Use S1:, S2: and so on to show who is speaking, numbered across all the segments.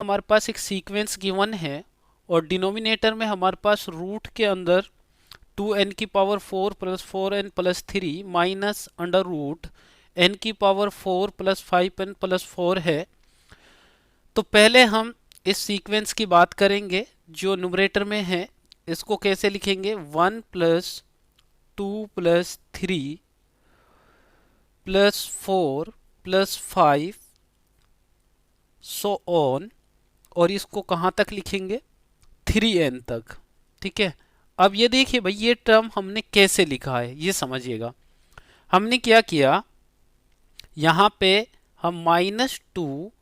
S1: हमारे पास एक sequence given है और डिनोमिनेटर में हमारे पास रूट के अंदर 2n⁴ plus 4n+3 minus under root n⁴ plus 5n+4 है। तो पहले हम इस सीक्वेंस की बात करेंगे जो न्यूमरेटर में है। इसको कैसे लिखेंगे? 1 plus 2 plus 3 plus 4 plus 5 so on, और इसको कहाँ तक लिखेंगे? 3n तक। ठीक है। अब ये देखिए भाई, ये टर्म हमने कैसे लिखा है ये समझिएगा। हमने क्या किया, यहाँ पे हम -2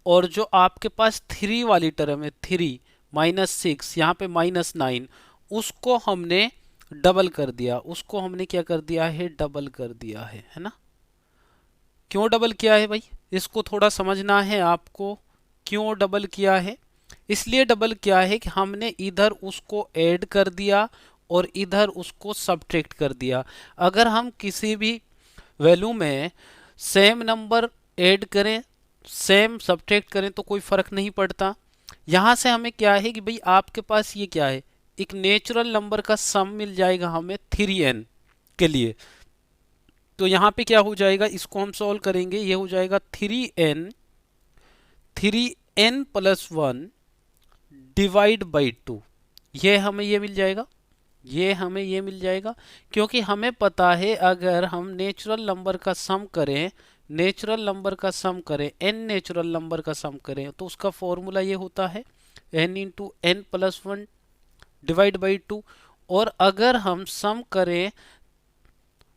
S1: और जो आपके पास 3 वाली टर्म है 3 -6, यहाँ पे -9, उसको हमने डबल कर दिया। उसको हमने क्या कर दिया है? डबल कर दिया है ना। क्यों डबल किया है भाई? इसको थोड़ा समझना है आपको। क्यों डबल किया है? इसलिए डबल किया है कि हमने इधर उसको ऐड कर दिया और इधर उसको सब्ट्रैक्ट कर दिया। अगर हम किसी भी वैल्यू में सेम नंबर ऐड करें, सेम सब्ट्रैक्ट करें तो कोई फर्क नहीं पड़ता। यहां से हमें क्या है कि भाई आपके पास ये क्या है, एक नेचुरल नंबर का सम मिल जाएगा हमें 3n के लिए। तो यहाँ पे क्या हो जाएगा, इसको हम सॉल्व करेंगे, ये हो जाएगा 3n+1 डिवाइड बाई 2। ये हमें ये मिल जाएगा, ये हमें ये मिल जाएगा। क्योंकि हमें पता है अगर हम नेचुरल नंबर का सम करें, नेचुरल नंबर का सम करें, n नेचुरल नंबर का सम करें, तो उसका फॉर्मूला ये होता है n×n+1 डिवाइड बाई 2। और अगर हम सम करें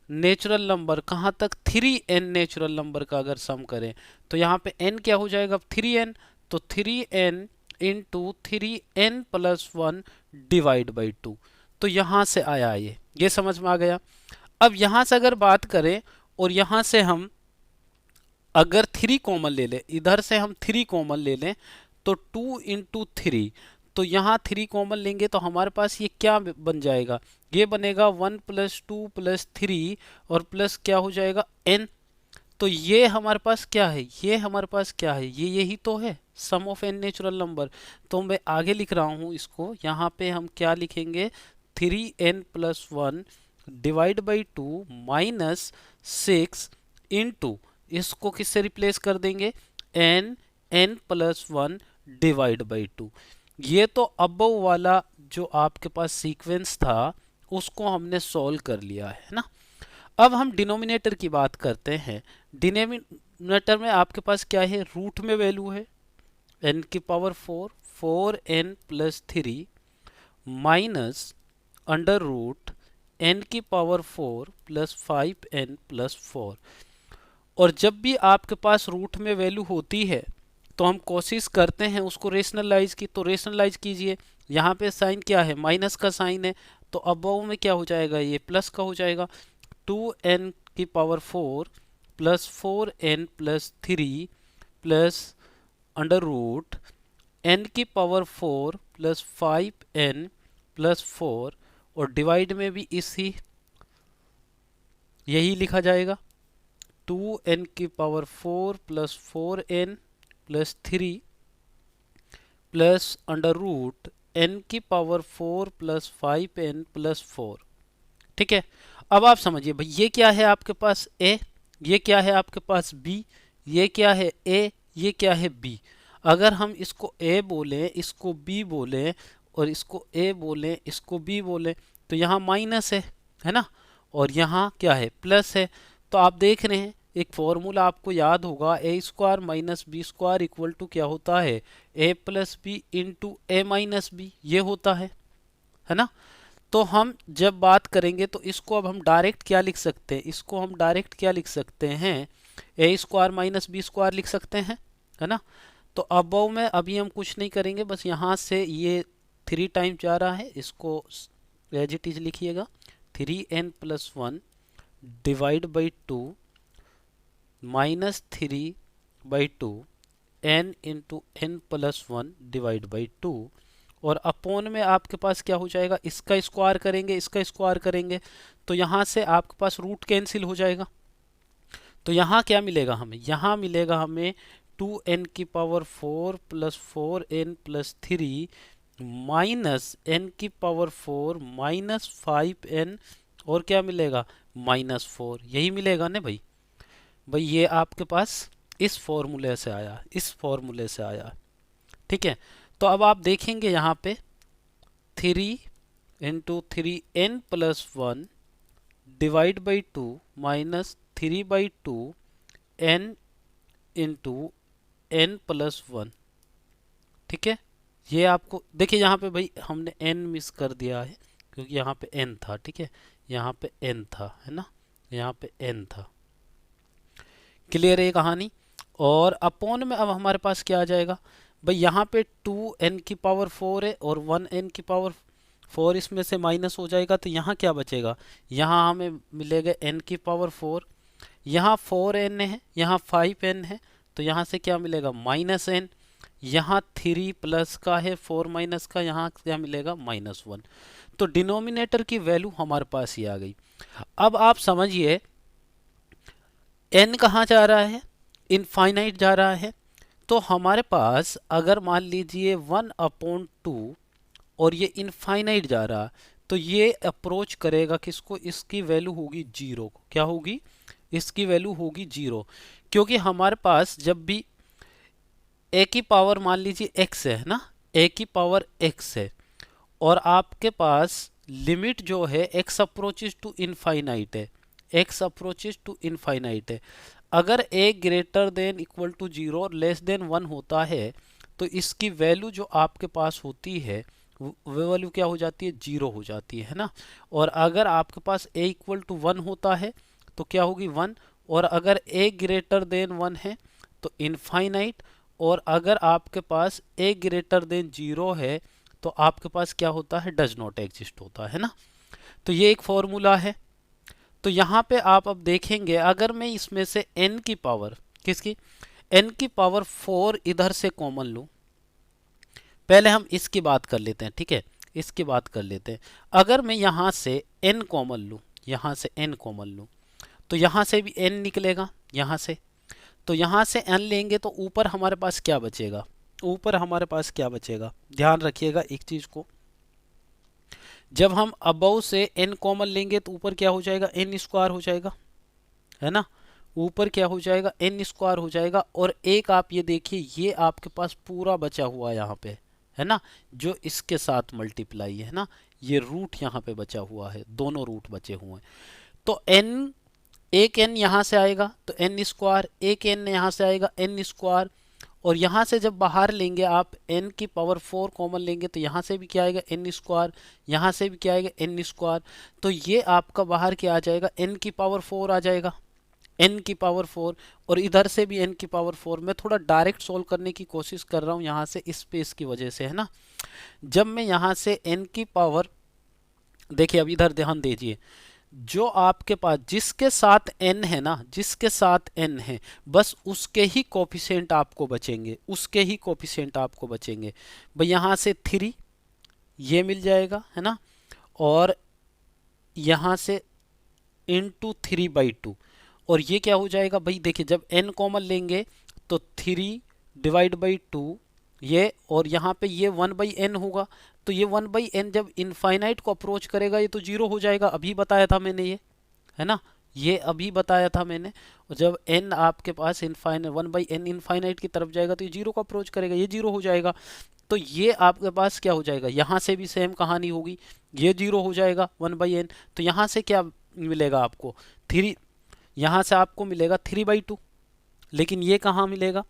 S1: नेचुरल नंबर कहाँ तक? 3n नेचुरल नंबर का अगर सम करें तो यहाँ पे n क्या हो जाएगा? 3n। तो 3n×3n+1 डिवाइड बाई 2। तो यहाँ से आया ये समझ में आ गया। अब यहाँ से अगर बात करें और यहाँ से हम अगर 3 कॉमन ले लें, इधर से हम 3 कॉमन ले लें तो 2×3, तो यहाँ 3 कॉमन लेंगे तो हमारे पास ये क्या बन जाएगा? ये बनेगा 1 + 2 + 3 और प्लस क्या हो जाएगा? n। तो ये हमारे पास क्या है? ये हमारे पास क्या है? ये यही तो है, सम ऑफ n नेचुरल नंबर। तो मैं आगे लिख रहा हूँ इसको, यहाँ पे हम क्या लिखेंगे? 3n+1 divide by 2 minus 6 into, इसको किससे रिप्लेस कर देंगे? n+1 divide by 2। ये तो अबव वाला जो आपके पास सीक्वेंस था उसको हमने सॉल्व कर लिया है ना। अब हम डिनोमिनेटर की बात करते हैं। डिनोमिनेटर में आपके पास क्या है? रूट में वैल्यू है n⁴ 4n+3 minus under root n⁴ plus 5n+4। और जब भी आपके पास रूट में वैल्यू होती है तो हम कोशिश करते हैं उसको रेशनलाइज की। तो रेशनलाइज कीजिए, यहाँ पे साइन क्या है? माइनस का साइन है, तो अबव में क्या हो जाएगा? ये प्लस का हो जाएगा। 2n⁴ plus 4n+3 plus under root n⁴ plus 5n+4, और डिवाइड में भी इसी यही लिखा जाएगा। 2n⁴ plus 4n+3 plus under root n⁴ plus 5n+4। ठीक है। अब आप समझिए भाई, ये क्या है आपके पास? a, ये क्या है आपके पास? b, ये क्या है? a, ये क्या है? b। अगर हम इसको a बोलें, इसको b बोलें, और इसको a बोलें, इसको b बोलें, तो यहाँ माइनस है ना, और यहाँ क्या है? प्लस है। तो आप देख रहे हैं एक फॉर्मूला आपको याद होगा, a² minus b² equal to क्या होता है? a+b × a-b, ये होता है ना। तो हम जब बात करेंगे तो इसको अब हम डायरेक्ट क्या लिख सकते हैं? इसको हम डायरेक्ट क्या लिख सकते हैं? a² माइनस b² लिख सकते हैं, है ना। तो अबव में अभी हम कुछ नहीं करेंगे, बस यहाँ से ये 3 टाइम जा रहा है, इसको एज इट इज लिखिएगा। 3n+1 divide by 2 minus 3/2 n×n+1 divide by 2, और अपोन में आपके पास क्या हो जाएगा? इसका स्क्वायर करेंगे, इसका स्क्वायर करेंगे, तो यहाँ से आपके पास रूट कैंसिल हो जाएगा। तो यहाँ क्या मिलेगा हमें? यहाँ मिलेगा हमें 2n⁴ plus 4n+3 minus n⁴ minus 5n और क्या मिलेगा -4, यही मिलेगा ना भाई। भाई ये आपके पास इस फॉर्मूले से आया, इस फॉर्मूले से आया, ठीक है। तो अब आप देखेंगे यहाँ पे 3 × 3n+1 divide by 2 minus 3/2 n × n+1, ठीक है। ये आपको देखिए यहाँ पे भाई हमने n मिस कर दिया है क्योंकि यहाँ पे n था, ठीक है, यहाँ पे n था, है ना, यहाँ पे n था। क्लियर है ये कहानी। और अपॉन में अब हमारे पास क्या आ जाएगा भाई, यहाँ पे 2n⁴ है और 1n⁴ इसमें से माइनस हो जाएगा, तो यहाँ क्या बचेगा, यहाँ हमें मिलेगा n⁴, यहाँ 4n है, यहाँ 5n है, तो यहाँ से क्या मिलेगा -n, यहाँ 3 प्लस का है 4 माइनस का, यहाँ क्या मिलेगा -1। तो डिनोमिनेटर की वैल्यू हमारे पास ही आ गई। अब आप समझिए n कहाँ जा रहा है, इनफाइनाइट जा रहा है। तो हमारे पास अगर मान लीजिए 1/2 और ये इनफाइनाइट जा रहा, तो ये अप्रोच करेगा किसको, इसकी वैल्यू होगी 0 को। क्या होगी, इसकी वैल्यू होगी 0, क्योंकि हमारे पास जब भी a की पावर मान लीजिए x है ना, a की पावर x है और आपके पास लिमिट जो है x अप्रोचेज टू इनफाइनाइट है, x अप्रोचेज टू इनफाइनाइट है। अगर a greater than equal to 0 और लेस देन 1 होता है तो इसकी वैल्यू जो आपके पास होती है वो वैल्यू क्या हो जाती है, 0 हो जाती है ना। और अगर आपके पास a इक्वल टू 1 होता है तो क्या होगी 1, और अगर a ग्रेटर देन 1 है तो इनफाइनाइट, और अगर आपके पास a ग्रेटर देन 0 है तो आपके पास क्या होता है, डज नॉट एग्जिस्ट होता है ना। तो ये एक फॉर्मूला है। तो यहाँ पे आप अब देखेंगे अगर मैं इसमें से n की पावर, किसकी, n⁴ 4 इधर से कॉमन लूँ, पहले हम इसकी बात कर लेते हैं, ठीक है, इसकी बात कर लेते हैं। अगर मैं यहाँ से n कॉमन लूँ, यहाँ से n कॉमन लूँ, तो यहाँ से भी n निकलेगा, यहाँ से, तो यहाँ से n लेंगे तो ऊपर हमारे पास क्या बचेगा, ऊपर हमारे पास क्या बचेगा, ध्यान रखिएगा एक चीज को, जब हम अबव से n कॉमन लेंगे तो ऊपर क्या हो जाएगा, n² हो जाएगा, है ना, ऊपर क्या हो जाएगा, n² हो जाएगा। और एक आप ये देखिए ये आपके पास पूरा बचा हुआ है यहाँ पे, है ना, जो इसके साथ मल्टीप्लाई है ना, ये रूट यहाँ पे बचा हुआ है, दोनों रूट बचे हुए हैं। तो n, एक n यहाँ से आएगा तो n², एक n यहाँ से आएगा n², और यहाँ से जब बाहर लेंगे आप n⁴ कॉमन लेंगे तो यहाँ से भी क्या आएगा n², यहाँ से भी क्या आएगा n², तो ये आपका बाहर क्या आ जाएगा, n⁴ आ जाएगा, n⁴, और इधर से भी n⁴। मैं थोड़ा डायरेक्ट सोल्व करने की कोशिश कर रहा हूँ यहाँ से स्पेस की वजह से, है ना। जब मैं यहाँ से n⁴, देखिए अब इधर ध्यान दीजिए, जो आपके पास जिसके साथ n है ना, जिसके साथ n है बस उसके ही कोफिशिएंट आपको बचेंगे, उसके ही कोफिशिएंट आपको बचेंगे। भाई यहाँ से 3 ये मिल जाएगा, है ना, और यहाँ से इंटू 3/2, और ये क्या हो जाएगा भाई, देखिए जब n कॉमन लेंगे तो 3/2 ये, और यहाँ पे ये 1/n होगा, तो ये 1/n जब इनफाइनाइट को अप्रोच करेगा ये तो 0 हो जाएगा, अभी बताया था मैंने ये, है ना, ये अभी बताया था मैंने। और जब n आपके पास इनफाइनाइट 1/n इनफाइनाइट की तरफ जाएगा तो ये 0 को अप्रोच करेगा, ये 0 हो जाएगा। तो ये आपके पास क्या हो जाएगा, यहाँ से भी सेम कहानी होगी, ये 0 हो जाएगा 1/n, तो यहाँ से क्या मिलेगा आपको 3, यहाँ से आपको मिलेगा 3/2, लेकिन ये कहाँ मिलेगा,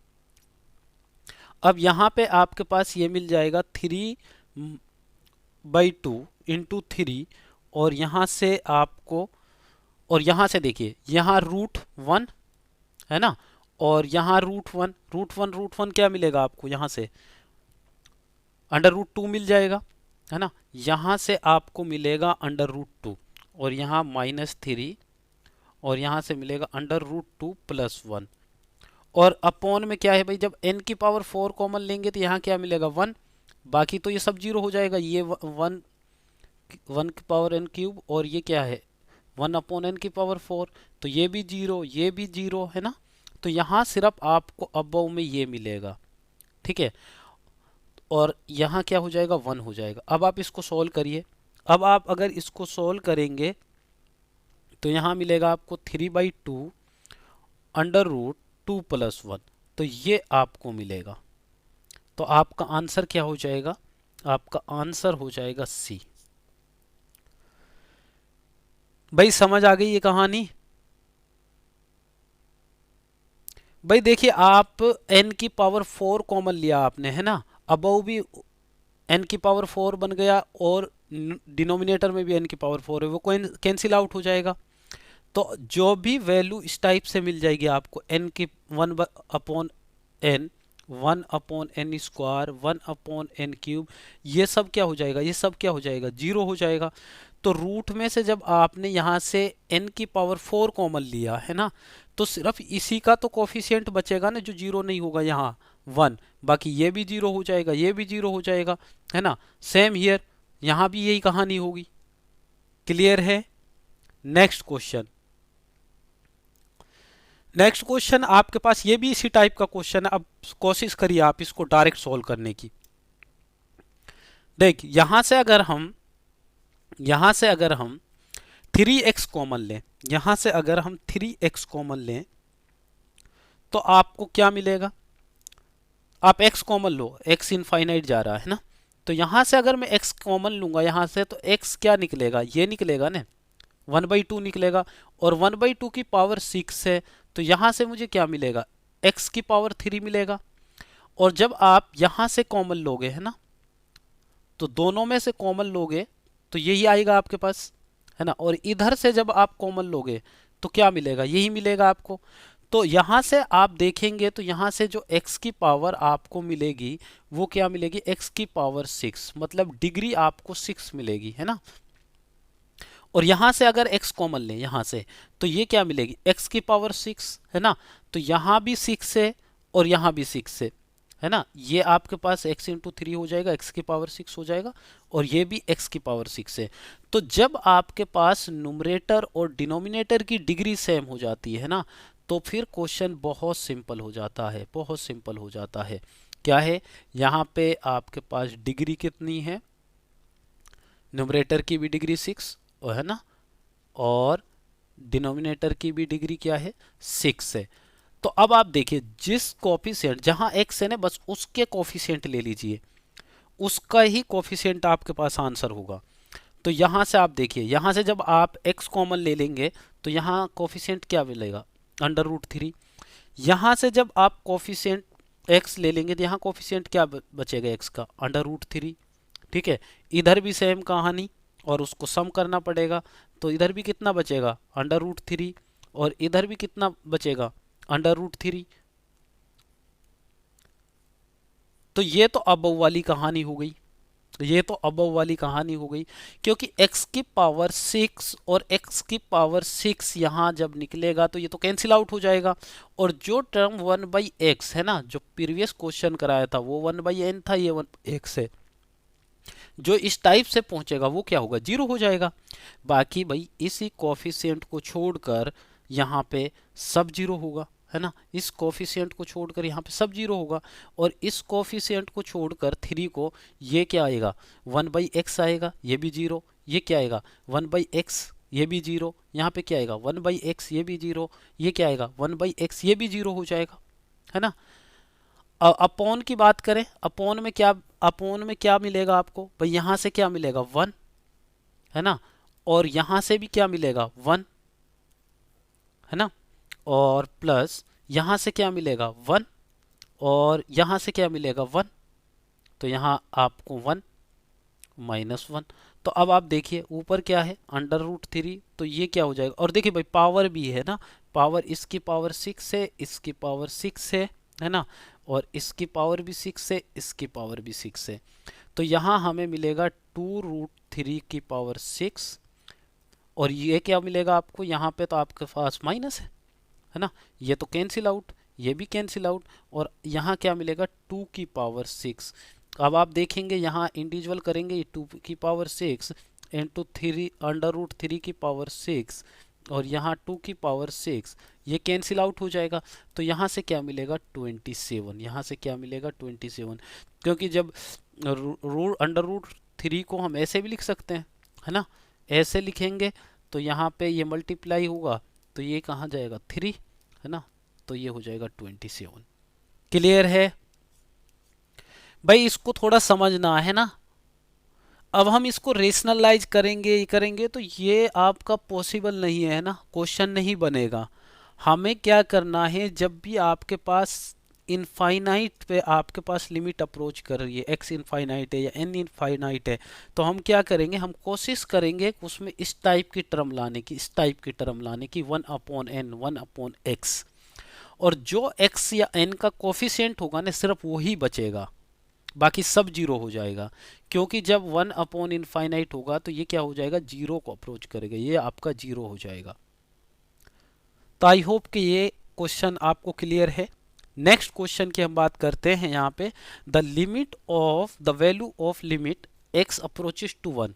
S1: अब यहाँ पे आपके पास ये मिल जाएगा 3/2 इंटू 3, और यहाँ से आपको, और यहाँ से देखिए यहाँ √1 है ना, और यहाँ √1 क्या मिलेगा आपको, यहाँ से √2 मिल जाएगा, है ना, यहाँ से आपको मिलेगा √2, और यहाँ -3, और यहाँ से मिलेगा √2 + 1, और अपॉन में क्या है भाई, जब n⁴ कॉमन लेंगे तो यहाँ क्या मिलेगा 1, बाकी तो ये सब 0 हो जाएगा, ये 1n³, और ये क्या है 1/n⁴, तो ये भी 0, ये भी 0, है ना। तो यहाँ सिर्फ आपको अबव में ये मिलेगा, ठीक है, और यहाँ क्या हो जाएगा, 1 हो जाएगा। अब आप इसको सोल्व करिए। अब आप अगर इसको सोल्व करेंगे तो यहाँ मिलेगा आपको 3/2 अंडर रूट 2+1, तो ये आपको मिलेगा। तो आपका आंसर क्या हो जाएगा, आपका आंसर हो जाएगा सी। भाई समझ आ गई ये कहानी? भाई देखिए, आप n की पावर 4 कॉमन लिया आपने, है ना, अबव भी n की पावर 4 बन गया और डिनोमिनेटर में भी n की पावर 4 है, वो कैंसिल आउट हो जाएगा। तो जो भी वैल्यू इस टाइप से मिल जाएगी आपको, n की 1/n, 1/n², 1/n³, ये सब क्या हो जाएगा, ये सब क्या हो जाएगा, जीरो हो जाएगा। तो रूट में से जब आपने यहाँ से n की पावर 4 कॉमन लिया है ना, तो सिर्फ इसी का तो कोफिशिएंट बचेगा ना जो जीरो नहीं होगा, यहाँ 1, बाकी ये भी जीरो हो जाएगा, ये भी जीरो हो जाएगा, है ना। सेम हियर, यहाँ भी यही कहानी होगी। क्लियर है? नेक्स्ट क्वेश्चन, नेक्स्ट क्वेश्चन आपके पास ये भी इसी टाइप का क्वेश्चन है। अब कोशिश करिए आप इसको डायरेक्ट सॉल्व करने की। देख, यहां से अगर हम 3x कॉमन लें, यहां से अगर हम 3x कॉमन लें तो आपको क्या मिलेगा, आप x कॉमन लो, x इनफाइनाइट जा रहा है ना, तो यहां से अगर मैं x कॉमन लूंगा यहां से, तो x क्या निकलेगा, ये निकलेगा ना, 1/2 निकलेगा, और 1/2 की पावर 6 है, तो यहां से मुझे क्या मिलेगा, x की पावर 3 मिलेगा। और जब आप यहां से कॉमन लोगे, है ना, तो दोनों में से कॉमन लोगे तो यही आएगा आपके पास, है ना, और इधर से जब आप कॉमन लोगे तो क्या मिलेगा, यही मिलेगा आपको। तो यहां से आप देखेंगे तो यहां से जो x की पावर आपको मिलेगी वो क्या मिलेगी, x की पावर 6, मतलब डिग्री आपको 6 मिलेगी, है ना। और यहां से अगर x कॉमन लें यहां से, तो ये क्या मिलेगी, x की पावर 6, है ना, तो यहां भी 6 है और यहां भी 6 है ना, ये आपके पास x इंटू 3 हो जाएगा, x की पावर 6 हो जाएगा, और ये भी x की पावर 6 है। तो जब आपके पास नुमरेटर और डिनोमिनेटर की डिग्री सेम हो जाती है ना, तो फिर क्वेश्चन बहुत सिंपल हो जाता है, बहुत सिंपल हो जाता है। क्या है, यहाँ पे आपके पास डिग्री कितनी है, न्यूमरेटर की भी डिग्री 6 और है ना, और डिनोमिनेटर की भी डिग्री क्या है, 6 है। तो अब आप देखिए, जिस कोफिशिएंट जहां x है ना, बस उसके कोफिशिएंट ले लीजिए, उसका ही कोफिशिएंट आपके पास आंसर होगा। तो यहां से आप देखिए, यहां से जब आप x कॉमन ले लेंगे तो यहां कोफिशिएंट क्या मिलेगा, √3। यहां से जब आप कोफिशिएंट x ले लेंगे तो यहाँ कोफिशिएंट क्या बचेगा, x का √3, ठीक है। इधर भी सेम कहानी, और उसको सम करना पड़ेगा, तो इधर भी कितना बचेगा, √3, और इधर भी कितना बचेगा, √3। तो ये तो अबव वाली कहानी हो गई, ये तो अबव वाली कहानी हो गई, क्योंकि x की पावर 6 और x की पावर 6 यहाँ जब निकलेगा तो ये तो कैंसिल आउट हो जाएगा। और जो टर्म 1/x है ना, जो प्रीवियस क्वेश्चन कराया था वो 1/n था, ये 1x है, जो इस टाइप से पहुंचेगा वो क्या होगा, जीरो हो जाएगा। बाकी भाई इसी कोफिशिएंट को छोड़कर यहाँ पे सब जीरो होगा, है ना, इस कोफिशिएंट को छोड़कर यहाँ पे सब जीरो होगा, और इस कोफिशिएंट को छोड़कर 3 को, ये क्या आएगा, 1/x आएगा, ये भी जीरो, ये क्या आएगा 1/x, ये भी जीरो, यहाँ पे क्या आएगा 1/x, ये भी जीरो, ये क्या आएगा 1/x, ये भी जीरो हो जाएगा, है ना। अपॉन की बात करें, अपॉन में क्या मिलेगा आपको भाई, यहां से क्या मिलेगा 1, है ना, और यहां से भी क्या मिलेगा 1, है ना, और प्लस यहां से क्या मिलेगा 1, और यहां से क्या मिलेगा 1, तो यहां आपको 1 -1। तो अब आप देखिए ऊपर क्या है, √3, तो ये क्या हो जाएगा, और देखिए भाई पावर भी है ना, पावर इसकी पावर 6 है, इसकी पावर 6 है ना, और इसकी पावर भी 6 है, इसकी पावर भी 6 है। तो यहाँ हमें मिलेगा 2√3 की पावर 6, और ये क्या मिलेगा आपको, यहाँ पे तो आपके पास माइनस है ना, ये तो कैंसिल आउट, ये भी कैंसिल आउट, और यहाँ क्या मिलेगा 2 की पावर 6। अब आप देखेंगे यहाँ इंडिविजुअल करेंगे, 2 की पावर 6 इंटू 3 √3 की पावर 6, और यहाँ 2 की पावर 6, ये कैंसिल आउट हो जाएगा। तो यहाँ से क्या मिलेगा 27, यहाँ से क्या मिलेगा 27। क्योंकि जब रूट अंडर रूट 3 को हम ऐसे भी लिख सकते हैं, है ना, ऐसे लिखेंगे तो यहाँ पे ये मल्टीप्लाई होगा तो ये कहाँ जाएगा 3, है ना, तो ये हो जाएगा 27। क्लियर है भाई, इसको थोड़ा समझना है ना। अब हम इसको रेशनलाइज करेंगे, ये करेंगे तो ये आपका पॉसिबल नहीं है ना, क्वेश्चन नहीं बनेगा। हमें क्या करना है, जब भी आपके पास इनफाइनाइट पे आपके पास लिमिट अप्रोच कर रही है, एक्स इनफाइनाइट है या एन इनफाइनाइट है, तो हम क्या करेंगे, हम कोशिश करेंगे उसमें इस टाइप की टर्म लाने की, इस टाइप की टर्म लाने की 1/n 1/x। और जो x या n का कोफिशिएंट होगा ना सिर्फ वही बचेगा, बाकी सब जीरो हो जाएगा। क्योंकि जब 1/इनफाइनाइट होगा तो ये क्या हो जाएगा, जीरो को अप्रोच करेगा, ये आपका जीरो हो जाएगा। तो आई होप कि ये क्वेश्चन आपको क्लियर है। नेक्स्ट क्वेश्चन की हम बात करते हैं यहाँ पे, the limit of the value of limit x approaches to 1।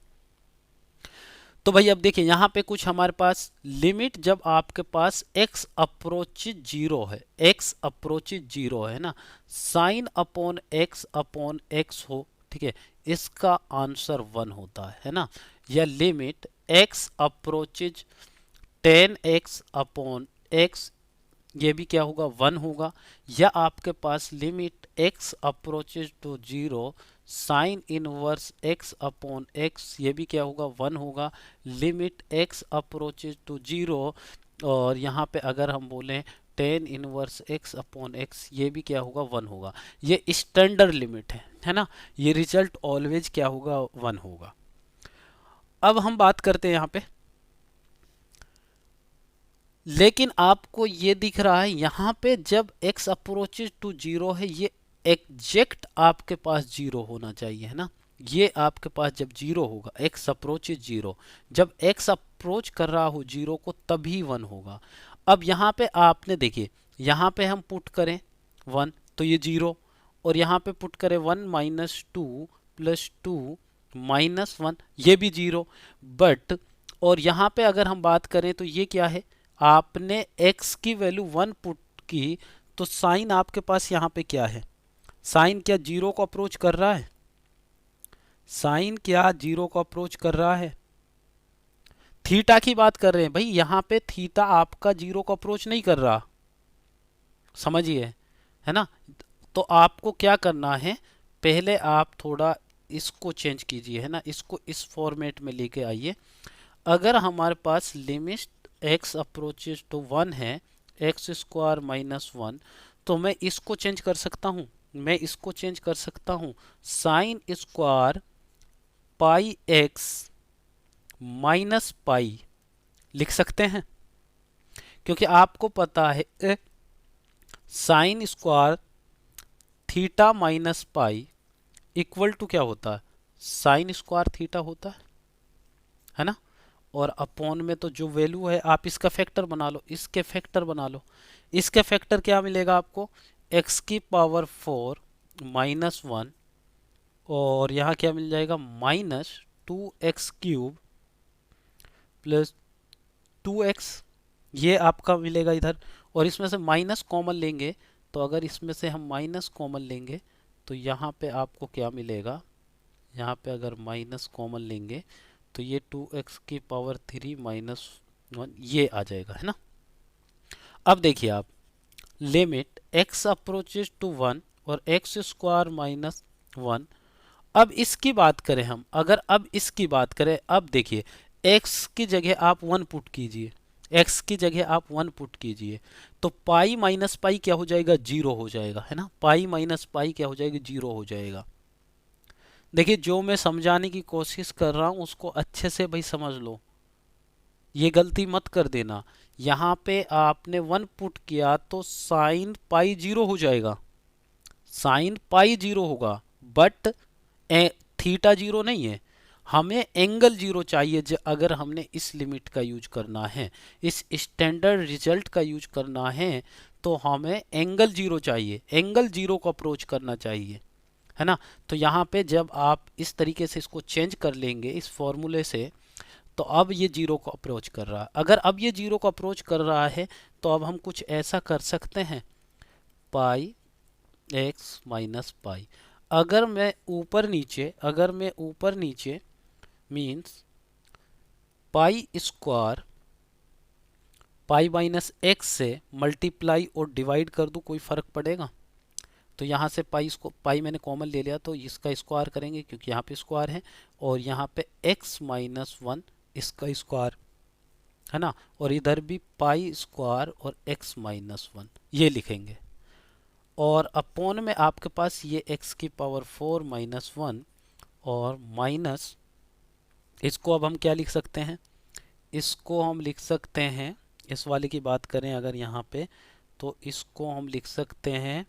S1: तो भाई अब देखिए यहाँ पे कुछ हमारे पास लिमिट, जब आपके पास x अप्रोचेस जीरो है, x अप्रोचेस जीरो है ना, साइन अपॉन x हो, ठीक है, इसका आंसर 1 होता है ना। या लिमिट x अप्रोचेज 10x/x, ये भी क्या होगा 1 होगा। या आपके पास limit x approaches to 0 sine inverse x/x, ये भी क्या होगा 1 होगा। लिमिट x अप्रोचेज टू 0, और यहाँ पे अगर हम बोलें 10 इनवर्स x/x, ये भी क्या होगा 1 होगा। ये स्टैंडर्ड लिमिट है ना, ये रिजल्ट ऑलवेज क्या होगा 1 होगा। अब हम बात करते हैं यहाँ पे, लेकिन आपको ये दिख रहा है यहाँ पे जब x अप्रोचेज टू 0 है, ये एग्जैक्ट आपके पास 0 होना चाहिए, है ना। ये आपके पास जब 0 होगा, x अप्रोचेज 0, जब x अप्रोच कर रहा हो 0 को तभी 1 होगा। अब यहाँ पे आपने देखिए, यहाँ पे हम पुट करें 1 तो ये 0, और यहाँ पे पुट करें 1 - 2 + 2 - 1, ये भी 0। बट और यहाँ पे अगर हम बात करें तो ये क्या है, आपने x की वैल्यू 1 पुट की, तो साइन आपके पास यहाँ पे क्या है, साइन क्या 0 को अप्रोच कर रहा है, साइन क्या 0 को अप्रोच कर रहा है। थीटा की बात कर रहे हैं भाई, यहाँ पे थीटा आपका 0 को अप्रोच नहीं कर रहा, समझिए, है ना। तो आपको क्या करना है, पहले आप थोड़ा इसको चेंज कीजिए, है ना, इसको इस फॉर्मेट में लेके आइए। अगर हमारे पास लिमिट x अप्रोचेज टू 1 है, x² - 1, तो मैं इसको चेंज कर सकता हूँ, मैं इसको चेंज कर सकता हूँ, sine square pi x minus pi लिख सकते हैं। क्योंकि आपको पता है sine square theta minus pi equal to क्या होता है, साइन स्क्वायर थीटा होता है ना। और अपॉन में तो जो वैल्यू है आप इसका फैक्टर बना लो, इसके फैक्टर बना लो, इसके फैक्टर क्या मिलेगा आपको, x⁴ -1, और यहाँ क्या मिल जाएगा -2x³ + 2x, ये आपका मिलेगा इधर। और इसमें से माइनस कॉमन लेंगे, तो अगर इसमें से हम माइनस कॉमन लेंगे तो यहाँ पे आपको क्या मिलेगा, यहाँ पे अगर माइनस कॉमन लेंगे तो ये 2x⁻³ -1 ये आ जाएगा, है ना। अब देखिए आप, लिमिट x अप्रोचेज टू 1 और x² - 1। अब इसकी बात करें हम, अगर अब इसकी बात करें, अब देखिए x की जगह आप 1 पुट कीजिए, x की जगह आप 1 पुट कीजिए, तो पाई माइनस पाई क्या हो जाएगा 0 हो जाएगा, है ना, पाई माइनस पाई क्या हो जाएगा 0 हो जाएगा। देखिए जो मैं समझाने की कोशिश कर रहा हूँ उसको अच्छे से भाई समझ लो, ये गलती मत कर देना। यहाँ पे आपने 1 पुट किया तो साइन पाई 0 हो जाएगा, साइन पाई 0 होगा, बट थीटा 0 नहीं है। हमें एंगल 0 चाहिए, अगर हमने इस लिमिट का यूज करना है, इस स्टैंडर्ड रिजल्ट का यूज करना है, तो हमें एंगल 0 चाहिए, एंगल 0 को अप्रोच करना चाहिए, है ना। तो यहाँ पे जब आप इस तरीके से इसको चेंज कर लेंगे इस फॉर्मूले से, तो अब ये जीरो को अप्रोच कर रहा है। अगर अब ये जीरो को अप्रोच कर रहा है तो अब हम कुछ ऐसा कर सकते हैं, पाई एक्स माइनस पाई। अगर मैं ऊपर नीचे means pi square pi minus x से मल्टीप्लाई और डिवाइड कर दूं, कोई फर्क पड़ेगा? तो यहाँ से पाई मैंने कॉमन ले लिया तो इसका स्क्वायर करेंगे क्योंकि यहाँ पे स्क्वायर है, और यहाँ पे x माइनस वन इसका स्क्वायर है ना, और इधर भी पाई स्क्वायर और x माइनस वन ये लिखेंगे। और अपॉन में आपके पास ये x की पावर 4 माइनस वन और माइनस, इसको अब हम क्या लिख सकते हैं, इसको हम लिख सकते हैं, इस वाले की बात करें अगर यहाँ पे, तो इसको हम लिख सकते हैं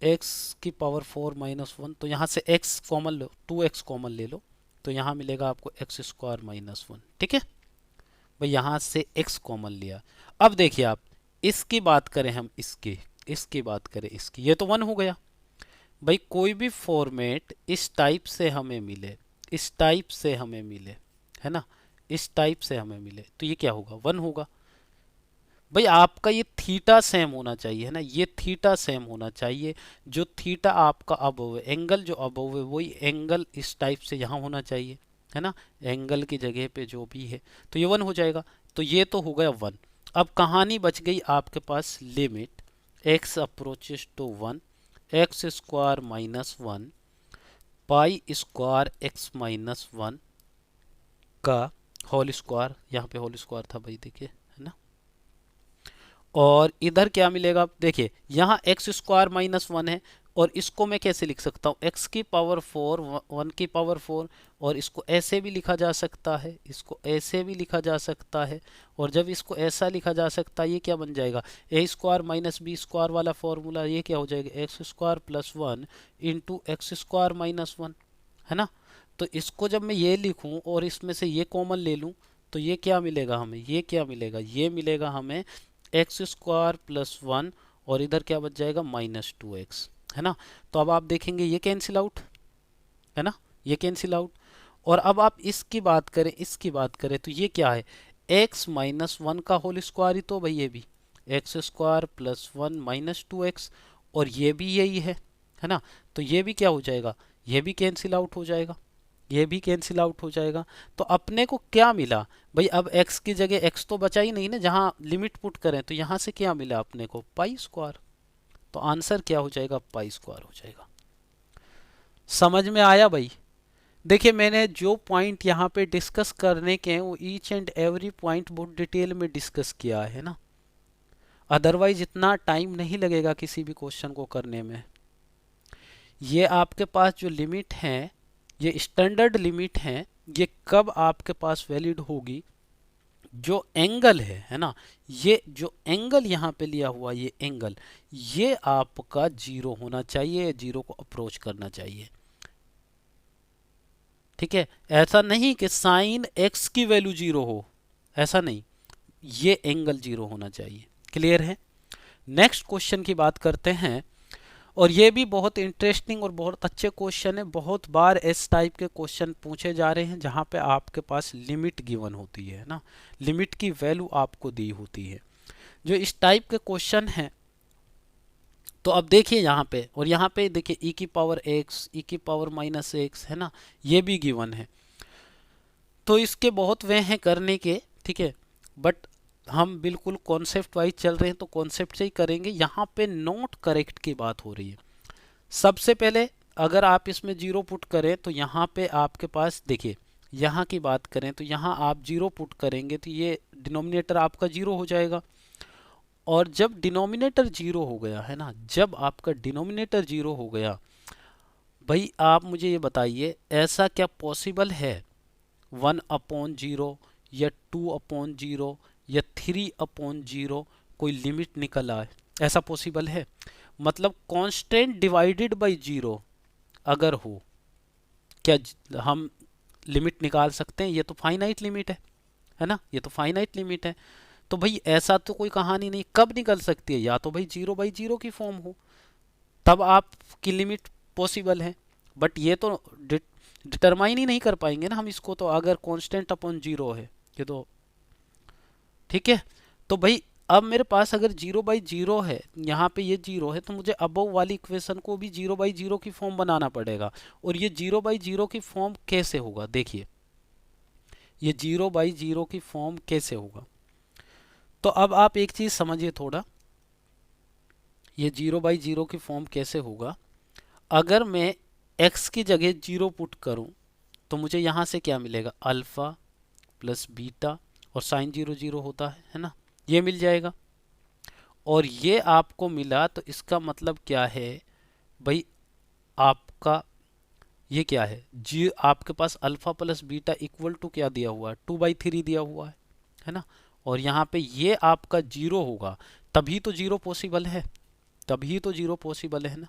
S1: x की पावर 4 माइनस वन। तो यहाँ से x कॉमन लो, 2x कॉमन ले लो, तो यहाँ मिलेगा आपको एक्स स्क्वायर माइनस वन। ठीक है भाई, यहाँ से x कॉमन लिया। अब देखिए आप, इसकी बात करें हम, इसकी बात करें इसकी, ये तो वन हो गया भाई। कोई भी फॉर्मेट इस टाइप से हमें मिले, इस टाइप से हमें मिले, है ना, इस टाइप से हमें मिले, तो ये क्या होगा, वन होगा भाई। आपका ये थीटा सेम होना चाहिए, है ना, ये थीटा सेम होना चाहिए। जो थीटा आपका अबव है, एंगल जो अबव है, वही एंगल इस टाइप से यहाँ होना चाहिए, है ना, एंगल की जगह पे जो भी है, तो ये वन हो जाएगा। तो ये तो हो गया वन। अब कहानी बच गई आपके पास, limit x approaches to one, x square minus one pi square x minus one का होल स्क्वायर, यहाँ पे होल स्क्वायर था भाई, देखिए, है ना। और इधर क्या मिलेगा, देखिए यहाँ एक्स स्क्वायर माइनस वन है, और इसको मैं कैसे लिख सकता हूँ, एक्स की पावर 4 वन की पावर 4, और इसको ऐसे भी लिखा जा सकता है, इसको ऐसे भी लिखा जा सकता है। और जब इसको ऐसा लिखा जा सकता है, ये क्या बन जाएगा, ए स्क्वायर माइनस बी स्क्वायर वाला फॉर्मूला, ये क्या हो जाएगा, x square plus one into x square minus one, है ना। तो इसको जब मैं ये लिखूं और इसमें से ये कॉमन ले लूं, तो ये क्या मिलेगा हमें, ये क्या मिलेगा, ये मिलेगा हमें एक्स स्क्वायर प्लस वन, और इधर क्या बच जाएगा, माइनस टू एक्स, है ना। तो अब आप देखेंगे ये कैंसिल आउट, है ना, ये कैंसिल आउट। और अब आप इसकी बात करें, इसकी बात करें, तो ये क्या है, एक्स माइनस वन का होल स्क्वायर ही तो भाई, ये भी x square plus one minus two x, और ये भी यही है ना। तो ये भी क्या हो जाएगा, ये भी कैंसिल आउट हो जाएगा, ये भी कैंसिल आउट हो जाएगा। तो अपने को क्या मिला भाई, अब x की जगह x तो बचा ही नहीं ना, जहाँ लिमिट पुट करें, तो यहाँ से क्या मिला अपने को, पाई स्क्वायर। तो आंसर क्या हो जाएगा, पाई स्क्वायर हो जाएगा। समझ में आया भाई? देखिए मैंने जो पॉइंट यहाँ पे डिस्कस करने के हैं, वो ईच एंड एवरी पॉइंट बहुत डिटेल में डिस्कस किया है ना, अदरवाइज इतना टाइम नहीं लगेगा किसी भी क्वेश्चन को करने में। ये आपके पास जो लिमिट है, ये स्टैंडर्ड लिमिट है, ये कब आपके पास वैलिड होगी, जो एंगल है ना, ये जो एंगल यहाँ पे लिया हुआ, ये एंगल, ये आपका जीरो होना चाहिए, जीरो को अप्रोच करना चाहिए। ठीक है, ऐसा नहीं कि साइन एक्स की वैल्यू जीरो हो, ऐसा नहीं, ये एंगल जीरो होना चाहिए। क्लियर है? नेक्स्ट क्वेश्चन की बात करते हैं, और ये भी बहुत इंटरेस्टिंग और बहुत अच्छे क्वेश्चन है। बहुत बार इस टाइप के क्वेश्चन पूछे जा रहे हैं जहाँ पे आपके पास लिमिट गिवन होती है ना, लिमिट की वैल्यू आपको दी होती है। जो इस टाइप के क्वेश्चन हैं, तो अब देखिए यहाँ पे, और यहाँ पे देखिए e की पावर x, e की पावर माइनस एक्स, है ना, ये भी गिवन है। तो इसके बहुत वे हैं करने के, ठीक है, बट हम बिल्कुल कॉन्सेप्ट वाइज चल रहे हैं, तो कॉन्सेप्ट से ही करेंगे। यहाँ पे नॉट करेक्ट की बात हो रही है। सबसे पहले अगर आप इसमें जीरो पुट करें, तो यहाँ पे आपके पास देखिए, यहाँ की बात करें तो यहाँ आप जीरो पुट करेंगे तो ये डिनोमिनेटर आपका जीरो हो जाएगा। और जब डिनोमिनेटर जीरो हो गया, है ना, जब आपका डिनोमिनेटर जीरो हो गया, भाई आप मुझे ये बताइए, ऐसा क्या पॉसिबल है 1/0 या 2/0 या 3/0 कोई लिमिट निकल आए? ऐसा पॉसिबल है? मतलब कांस्टेंट डिवाइडेड बाय जीरो अगर हो, क्या हम लिमिट निकाल सकते हैं? ये तो फाइनाइट लिमिट है ना, ये तो फाइनाइट लिमिट है। तो भाई ऐसा तो कोई कहानी नहीं, कब निकल सकती है? या तो भाई 0/0 की फॉर्म हो, तब आपकी लिमिट पॉसिबल है। बट ये तो डिटरमाइन ही नहीं कर पाएंगे ना हम इसको, तो अगर कांस्टेंट अपॉन जीरो है ये तो, ठीक है। तो भाई अब मेरे पास अगर जीरो बाई जीरो है, यहाँ पे ये जीरो है, तो मुझे अबव वाली इक्वेशन को भी जीरो बाई जीरो की फॉर्म बनाना पड़ेगा। और ये जीरो बाई जीरो की फॉर्म कैसे होगा, देखिए ये जीरो बाई जीरो की फॉर्म कैसे होगा। तो अब आप एक चीज समझिए थोड़ा, ये जीरो बाई जीरो की फॉर्म कैसे होगा। अगर मैं x की जगह जीरो पुट करूं तो मुझे यहाँ से क्या मिलेगा, अल्फा प्लस बीटा, और साइन जीरो जीरो होता है ना, ये मिल जाएगा। और ये आपको मिला तो इसका मतलब क्या है भाई, आपका ये क्या है जी, आपके पास alpha plus beta equal to क्या दिया हुआ है, 2/3 दिया हुआ है ना। और यहाँ पे ये आपका जीरो होगा, तभी तो जीरो पॉसिबल है, तभी तो जीरो पॉसिबल है ना।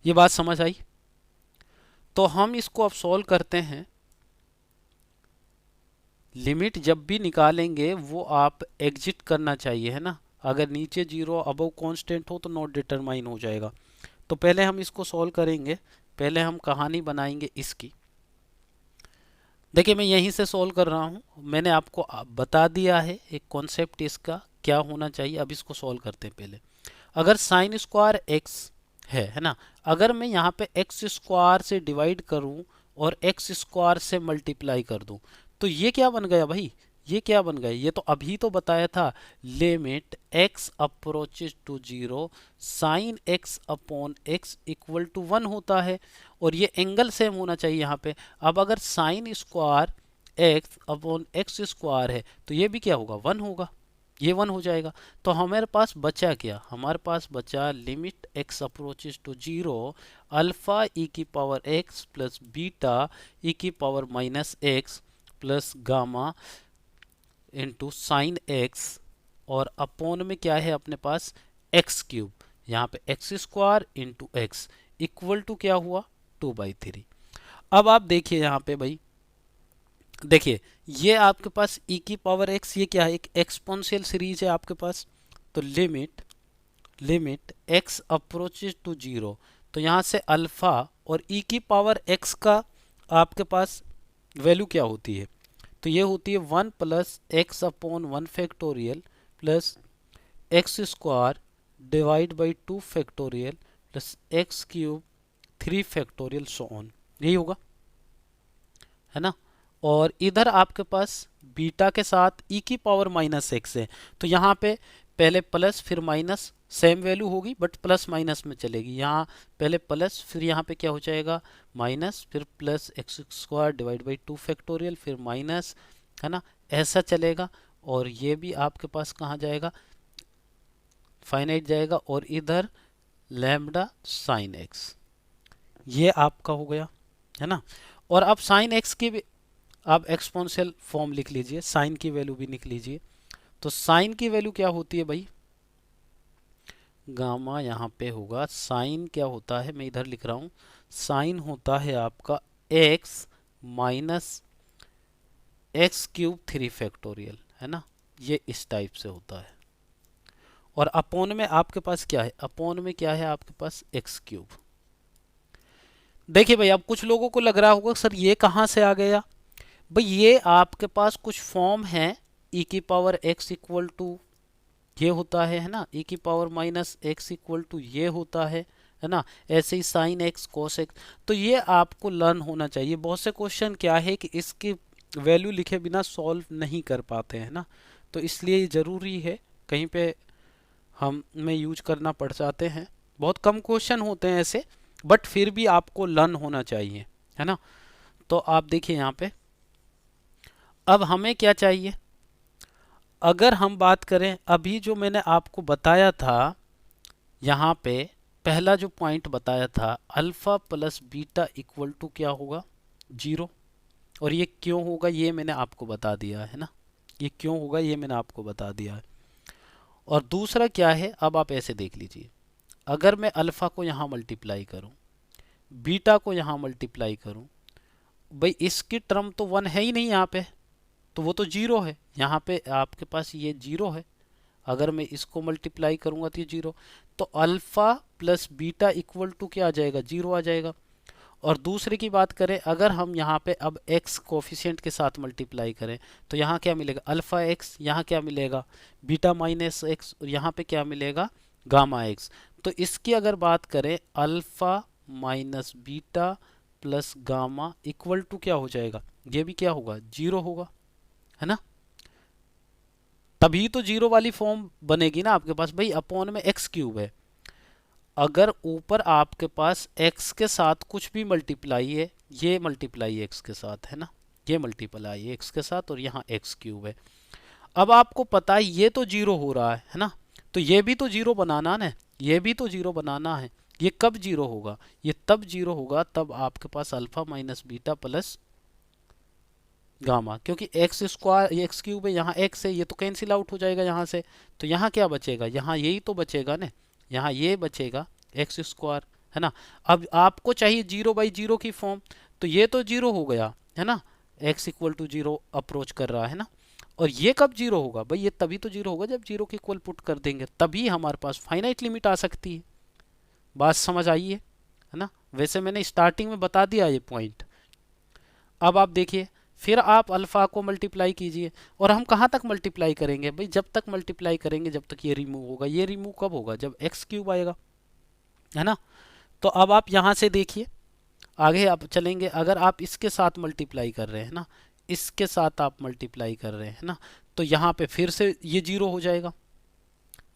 S1: ये बात समझ आई। तो हम इसको अब सॉल्व करते हैं। लिमिट जब भी निकालेंगे वो आप एग्जिट करना चाहिए है ना, अगर नीचे जीरो अबव कांस्टेंट हो तो नॉट डिटरमाइन हो जाएगा। तो पहले हम इसको सॉल्व करेंगे, पहले हम कहानी बनाएंगे इसकी। देखिए मैं यहीं से सॉल्व कर रहा हूँ, मैंने आपको बता दिया है एक कॉन्सेप्ट इसका क्या होना चाहिए। अब इसको सॉल्व करते हैं पहले। अगर साइन स्क्वायर एक्स है ना, अगर मैं यहाँ पे एक्स स्क्वायर से डिवाइड करूँ और एक्स स्क्वायर से मल्टीप्लाई कर दूँ, तो ये क्या बन गया भाई, ये क्या बन गया, ये तो अभी तो बताया था, limit x approaches to zero sine x upon x equal to 1 होता है। और ये एंगल सेम होना चाहिए यहाँ पे। अब अगर sine square x upon x square है तो ये भी क्या होगा, 1 होगा, ये 1 हो जाएगा। तो हमारे पास बचा क्या, हमारे पास बचा limit x approaches to zero alpha e की power x plus beta e की power minus x plus gamma into sine x, और अपोन में क्या है अपने पास एक्स क्यूब, यहाँ पे x square into x equal to क्या हुआ 2/3। अब आप देखिए यहाँ पे भाई, देखिए ये आपके पास e की पावर x, ये क्या है, एक एक्सपोनेंशियल सीरीज है आपके पास। तो limit limit x approaches to zero, तो यहाँ से अल्फा और e की पावर x का आपके पास वैल्यू क्या होती है, तो ये होती है 1 plus x upon 1 factorial plus x square divide by 2 factorial plus x cube 3 factorial so on, यही होगा है ना। और इधर आपके पास बीटा के साथ e की पावर माइनस एक्स है, तो यहाँ पे पहले प्लस फिर माइनस, सेम वैल्यू होगी बट प्लस माइनस में चलेगी। यहाँ पहले प्लस फिर यहाँ पे क्या हो जाएगा माइनस, फिर plus x square divide by 2 factorial फिर माइनस, है ना, ऐसा चलेगा। और ये भी आपके पास कहाँ जाएगा, फाइनाइट जाएगा। और इधर लैम्बडा साइन एक्स, ये आपका हो गया है ना। और अब साइन एक्स की भी आप एक्सपोनेंशियल फॉर्म लिख लीजिए, साइन की वैल्यू भी लिख लीजिए। तो साइन की वैल्यू क्या होती है भाई, गामा यहाँ पे होगा, साइन क्या होता है मैं इधर लिख रहा हूँ, साइन होता है आपका x minus x cube 3 factorial, है ना, ये इस टाइप से होता है। और अपोन में आपके पास क्या है, अपोन में क्या है आपके पास एक्स क्यूब। देखिए भाई अब कुछ लोगों को लग रहा होगा सर ये कहाँ से आ गया, भाई ये आपके पास कुछ फॉर्म है, e की पावर x इक्वल टू ये होता है ना, e की power minus x equal to ये होता है ना, ऐसे ही साइन एक्स कोस एक्स। तो ये आपको लर्न होना चाहिए। बहुत से क्वेश्चन क्या है कि इसकी वैल्यू लिखे बिना सॉल्व नहीं कर पाते हैं ना, तो इसलिए ज़रूरी है कहीं पे हम में यूज करना पड़ जाते हैं। बहुत कम क्वेश्चन होते हैं ऐसे, बट फिर भी आपको लर्न होना चाहिए, है ना। तो आप देखिए यहाँ पे अब हमें क्या चाहिए, अगर हम बात करें अभी जो मैंने आपको बताया था, यहाँ पे पहला जो पॉइंट बताया था alpha plus beta equal to क्या होगा जीरो, और ये क्यों होगा ये मैंने आपको बता दिया है ना, ये क्यों होगा ये मैंने आपको बता दिया है। और दूसरा क्या है, अब आप ऐसे देख लीजिए, अगर मैं अल्फा को यहाँ मल्टीप्लाई करूँ, बीटा को यहाँ मल्टीप्लाई करूँ, भाई इसकी टर्म तो 1 है ही नहीं यहाँ पे, तो वो तो जीरो है, यहाँ पे आपके पास ये जीरो है। अगर मैं इसको मल्टीप्लाई करूंगा तो ये जीरो, तो alpha plus beta equal to क्या आ जाएगा, जीरो आ जाएगा। और दूसरे की बात करें, अगर हम यहाँ पे अब x कोफिशिएंट के साथ मल्टीप्लाई करें तो यहाँ क्या मिलेगा, अल्फा x, यहाँ क्या मिलेगा, बीटा माइनस x, और यहाँ पे क्या मिलेगा, गामा x। तो इसकी अगर बात करें, alpha minus beta plus gamma equal to क्या हो जाएगा, ये भी क्या होगा, जीरो होगा, है ना। तभी तो जीरो वाली फॉर्म बनेगी ना आपके पास भाई, अपॉन में एक्स क्यूब है। अगर ऊपर आपके पास x के साथ कुछ भी मल्टीप्लाई है, ये मल्टीप्लाई x के साथ है ना, ये मल्टीप्लाई x के साथ, और यहाँ x क्यूब है। अब आपको पता है ये तो जीरो हो रहा है ना, तो ये भी तो जीरो बनाना है, ये भी तो जीरो बनाना है। ये कब जीरो होगा, ये तब जीरो होगा तब आपके पास alpha minus beta plus gamma, क्योंकि एक्स स्क्वायर एक्स क्यूब है, यहाँ एक्स है, ये तो कैंसिल आउट हो जाएगा यहाँ से। तो यहाँ क्या बचेगा, यहाँ यही तो बचेगा ना, यहाँ ये बचेगा एक्स स्क्वायर, है ना। अब आपको चाहिए जीरो बाई जीरो की फॉर्म, तो ये तो जीरो हो गया है ना, x equal to zero approach कर रहा है ना। और ये कब जीरो होगा भाई, ये तभी तो जीरो होगा जब जीरो के इक्वल पुट कर देंगे, तभी हमारे पास फाइनाइट लिमिट आ सकती है। बात समझ आई है ना। वैसे मैंने स्टार्टिंग में बता दिया ये पॉइंट। अब आप देखिए, फिर आप अल्फा को मल्टीप्लाई कीजिए, और हम कहाँ तक मल्टीप्लाई करेंगे भाई, जब तक मल्टीप्लाई करेंगे जब तक ये रिमूव होगा। ये रिमूव कब होगा, जब एक्स क्यूब आएगा, है ना। तो अब आप यहाँ से देखिए, आगे आप चलेंगे, अगर आप इसके साथ मल्टीप्लाई कर रहे हैं ना, इसके साथ आप मल्टीप्लाई कर रहे हैं ना, तो यहाँ पे फिर से ये जीरो हो जाएगा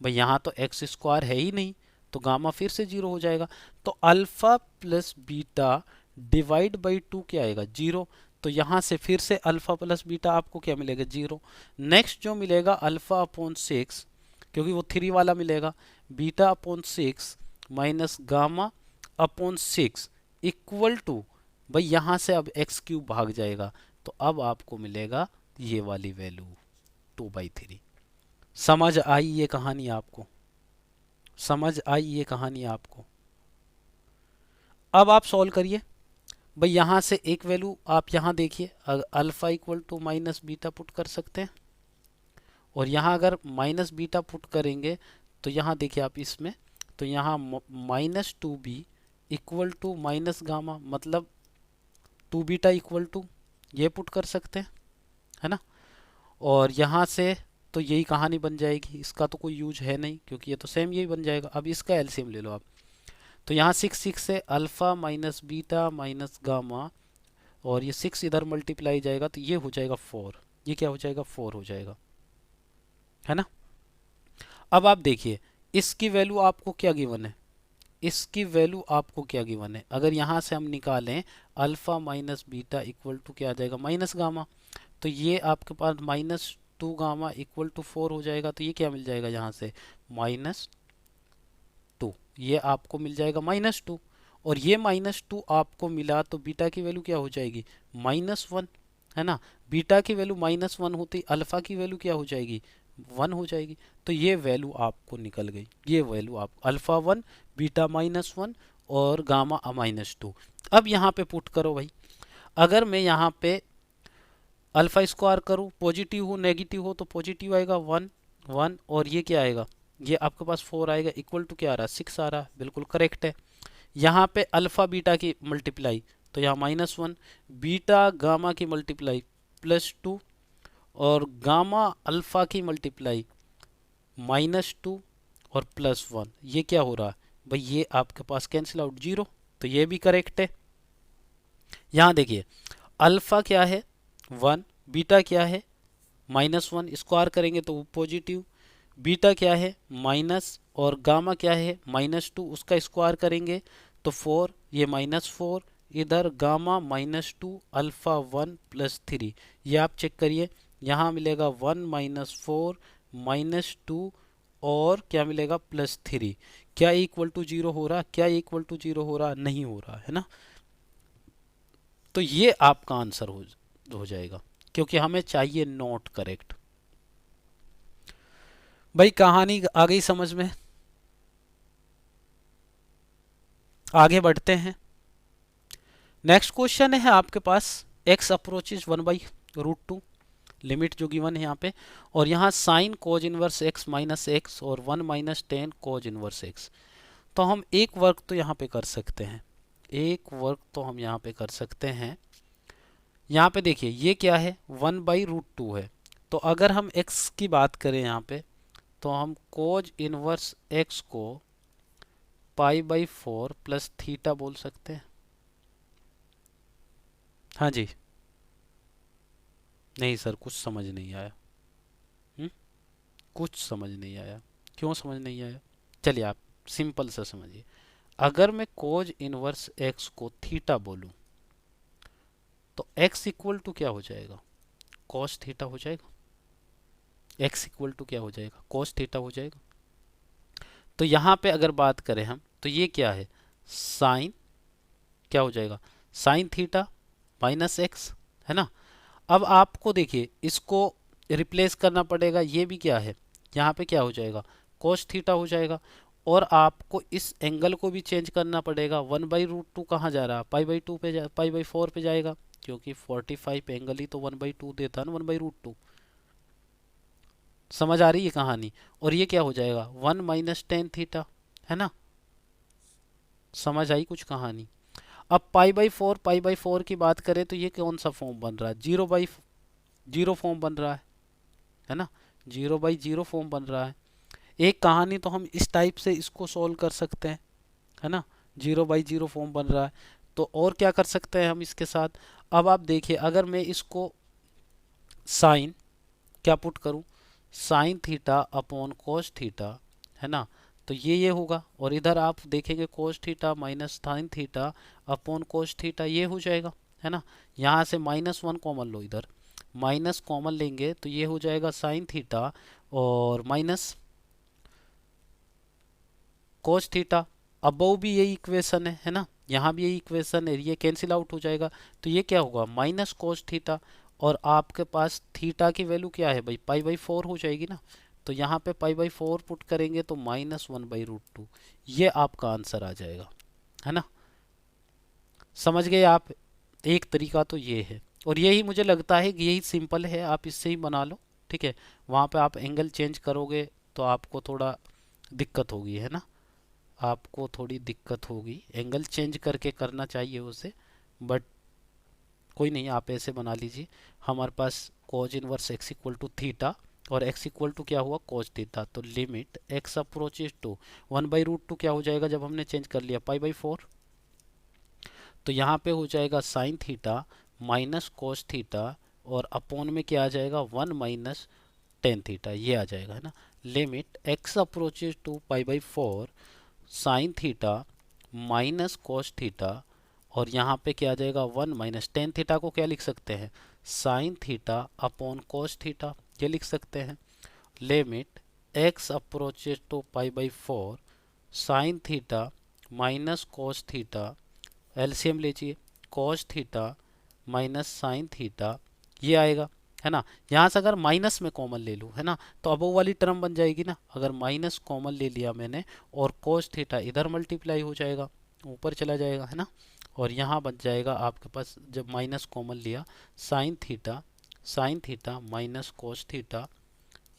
S1: भाई, यहाँ तो एक्स स्क्वायर है ही नहीं, तो गामा फिर से जीरो हो जाएगा। तो alpha plus beta divide by two क्या आएगा, जीरो। तो यहाँ से फिर से अल्फा प्लस बीटा आपको क्या मिलेगा, जीरो। नेक्स्ट जो मिलेगा अल्फा अपॉन सिक्स, क्योंकि वो थ्री वाला मिलेगा, beta upon six minus gamma upon six equal to, भाई यहाँ से अब एक्स क्यूब भाग जाएगा, तो अब आपको मिलेगा ये वाली वैल्यू 2/3। समझ आई ये कहानी आपको, समझ आई ये कहानी आपको। अब आप सॉल्व करिए भाई, यहाँ से एक वैल्यू आप यहाँ देखिए, alpha equal to minus beta put कर सकते हैं, और यहाँ अगर माइनस बीटा पुट करेंगे तो यहाँ देखिए आप इसमें, तो यहाँ minus two b equal to minus gamma, मतलब टू बीटा इक्वल टू ये पुट कर सकते हैं, है ना। और यहाँ से तो यही कहानी बन जाएगी, इसका तो कोई यूज है नहीं क्योंकि ये तो सेम यही बन जाएगा। अब इसका एलसीएम ले लो आप, तो यहाँ सिक्स सिक्स से alpha minus beta minus gamma, और ये सिक्स इधर मल्टीप्लाई जाएगा तो ये हो जाएगा फोर, ये क्या हो जाएगा, फोर हो जाएगा, है ना। अब आप देखिए, इसकी वैल्यू आपको क्या गिवन है, इसकी वैल्यू आपको क्या गिवन है, अगर यहाँ से हम निकालें alpha minus beta equal to क्या आ जाएगा, माइनस गामा, तो ये आपके पास minus two gamma equal to four हो जाएगा। तो ये क्या मिल जाएगा यहाँ से, माइनस टू, ये आपको मिल जाएगा माइनस टू, और ये माइनस टू आपको मिला तो बीटा की वैल्यू क्या हो जाएगी, माइनस वन, है ना। बीटा की वैल्यू माइनस वन होती, अल्फा की वैल्यू क्या हो जाएगी, वन हो जाएगी। तो ये वैल्यू आपको निकल गई, ये वैल्यू आप alpha one, beta minus one और गामा माइनस टू। अब यहाँ पे पुट करो भाई, अगर मैं यहाँ पे अल्फा स्क्वायर करूँ, पॉजिटिव हो नेगेटिव हो, तो पॉजिटिव आएगा वन वन, और ये क्या आएगा, ये आपके पास फोर आएगा, इक्वल टू क्या आ रहा है, सिक्स आ रहा है, बिल्कुल करेक्ट है। यहाँ पे अल्फा बीटा की मल्टीप्लाई, तो यहाँ माइनस वन, बीटा गामा की मल्टीप्लाई प्लस टू, और गामा अल्फा की मल्टीप्लाई माइनस टू और प्लस वन, ये क्या हो रहा है भाई, ये आपके पास कैंसिल आउट जीरो, तो ये भी करेक्ट है। यहाँ देखिए, अल्फा क्या है वन, बीटा क्या है माइनस वन, स्क्वायर करेंगे तो पॉजिटिव, बीटा क्या है माइनस, और गामा क्या है माइनस टू, उसका स्क्वायर करेंगे तो फोर, ये माइनस फोर, इधर gamma minus two, alpha one plus three, ये आप चेक करिए, यहाँ मिलेगा one minus four minus two, और क्या मिलेगा प्लस थ्री। क्या इक्वल टू जीरो हो रहा, क्या इक्वल टू जीरो हो रहा, नहीं हो रहा है ना। तो ये आपका आंसर हो जाएगा, क्योंकि हमें चाहिए नॉट करेक्ट। भाई कहानी आ गई समझ में, आगे बढ़ते हैं। नेक्स्ट क्वेश्चन है आपके पास, x approaches one by root two, limit जो गिवन है यहाँ पे, और यहाँ sine cos inverse x minus x और one minus ten cos inverse x। तो हम एक वर्क तो यहाँ पे कर सकते हैं, एक वर्क तो हम यहाँ पे कर सकते हैं। यहाँ पे देखिए ये क्या है, 1/√2 है। तो अगर हम x की बात करें यहाँ पे, तो हम कोज इनवर्स x को π/4 प्लस थीटा बोल सकते हैं। हाँ जी। नहीं सर, कुछ समझ नहीं आया। हम्म? कुछ समझ नहीं आया। क्यों समझ नहीं आया? चलिए आप सिंपल सा समझिए। अगर मैं कोज इनवर्स x को थीटा बोलूं, तो x इक्वल टू क्या हो जाएगा, कॉस थीटा हो जाएगा। x इक्वल टू क्या हो जाएगा, कॉस थीटा हो जाएगा। तो यहाँ पे अगर बात करें हम, तो ये क्या है, साइन, क्या हो जाएगा, साइन थीटा माइनस एक्स, है ना। अब आपको देखिए इसको रिप्लेस करना पड़ेगा, ये भी क्या है, यहाँ पे क्या हो जाएगा, कोस थीटा हो जाएगा। और आपको इस एंगल को भी चेंज करना पड़ेगा। 1/√2 कहाँ जा रहा है, π/2 पे π/4 पे जाएगा, क्योंकि 45 एंगल ही तो 1/2 देता है ना, 1/√2। समझ आ रही है कहानी। और ये क्या हो जाएगा, 1 माइनस टेन थीटा, है ना। समझ आई कुछ कहानी। अब π/4 की बात करें तो ये कौन सा फॉर्म बन रहा है, 0/0 फॉर्म बन रहा है ना, 0/0 फॉर्म बन रहा है। एक कहानी तो हम इस टाइप से इसको सॉल्व कर सकते हैं, है ना, 0/0 फॉर्म बन रहा है। तो और क्या कर सकते हैं हम इसके साथ। अब आप देखिए, अगर मैं इसको साइन क्या पुट करूं, sign theta upon cos theta, है ना। तो ये होगा, और इधर आप देखेंगे कोस theta minus sine theta upon cos theta, ये हो जाएगा, है ना। यहाँ से -1 कॉमन लो, इधर माइनस कॉमन लेंगे तो ये हो जाएगा साइन थीटा और माइनस कोस थीटा। अबव भी यही इक्वेशन है ना, यहाँ भी यही इक्वेशन है, ये कैंसिल आउट हो जाएगा। तो ये क्या होगा, माइनस कोस थीटा, और आपके पास थीटा की वैल्यू क्या है भाई, π/4 हो जाएगी ना। तो यहाँ पे π/4 पुट करेंगे तो -1/√2, ये आपका आंसर आ जाएगा, है ना। समझ गए आप। एक तरीका तो ये है, और यही मुझे लगता है कि यही सिंपल है, आप इससे ही बना लो। ठीक है, वहाँ पे आप एंगल चेंज करोगे तो आपको थोड़ा दिक्कत होगी, है ना, आपको थोड़ी दिक्कत होगी, एंगल चेंज करके करना चाहिए उसे। बट कोई नहीं, आप ऐसे बना लीजिए। हमारे पास cos inverse x equal to theta, और x इक्वल टू क्या हुआ, कोज थीटा। तो लिमिट x अप्रोचेज टू 1/√2 क्या हो जाएगा जब हमने चेंज कर लिया, π/4। तो यहाँ पे हो जाएगा sign theta minus cos theta, और अपॉन में क्या आ जाएगा, 1 माइनस टेन थीटा, ये आ जाएगा, है ना। Limit x approaches to π/4 sine theta minus cos theta, और यहाँ पे क्या आ जाएगा, 1 माइनस टेन थीटा को क्या लिख सकते हैं, sine theta upon cos theta, ये लिख सकते हैं। Limit x approaches to π/4 sine theta minus cos theta, LCM लीजिए, cos theta minus sine theta, ये आएगा, है ना। यहाँ से अगर माइनस में कॉमन ले लूँ, है ना, तो अब वो वाली टर्म बन जाएगी ना। अगर माइनस कॉमन ले लिया मैंने, और कोस थीटा इधर मल्टीप्लाई हो जाएगा, ऊपर चला जाएगा, है ना। और यहाँ बच जाएगा आपके पास, जब माइनस कॉमन लिया, sign theta minus cos theta,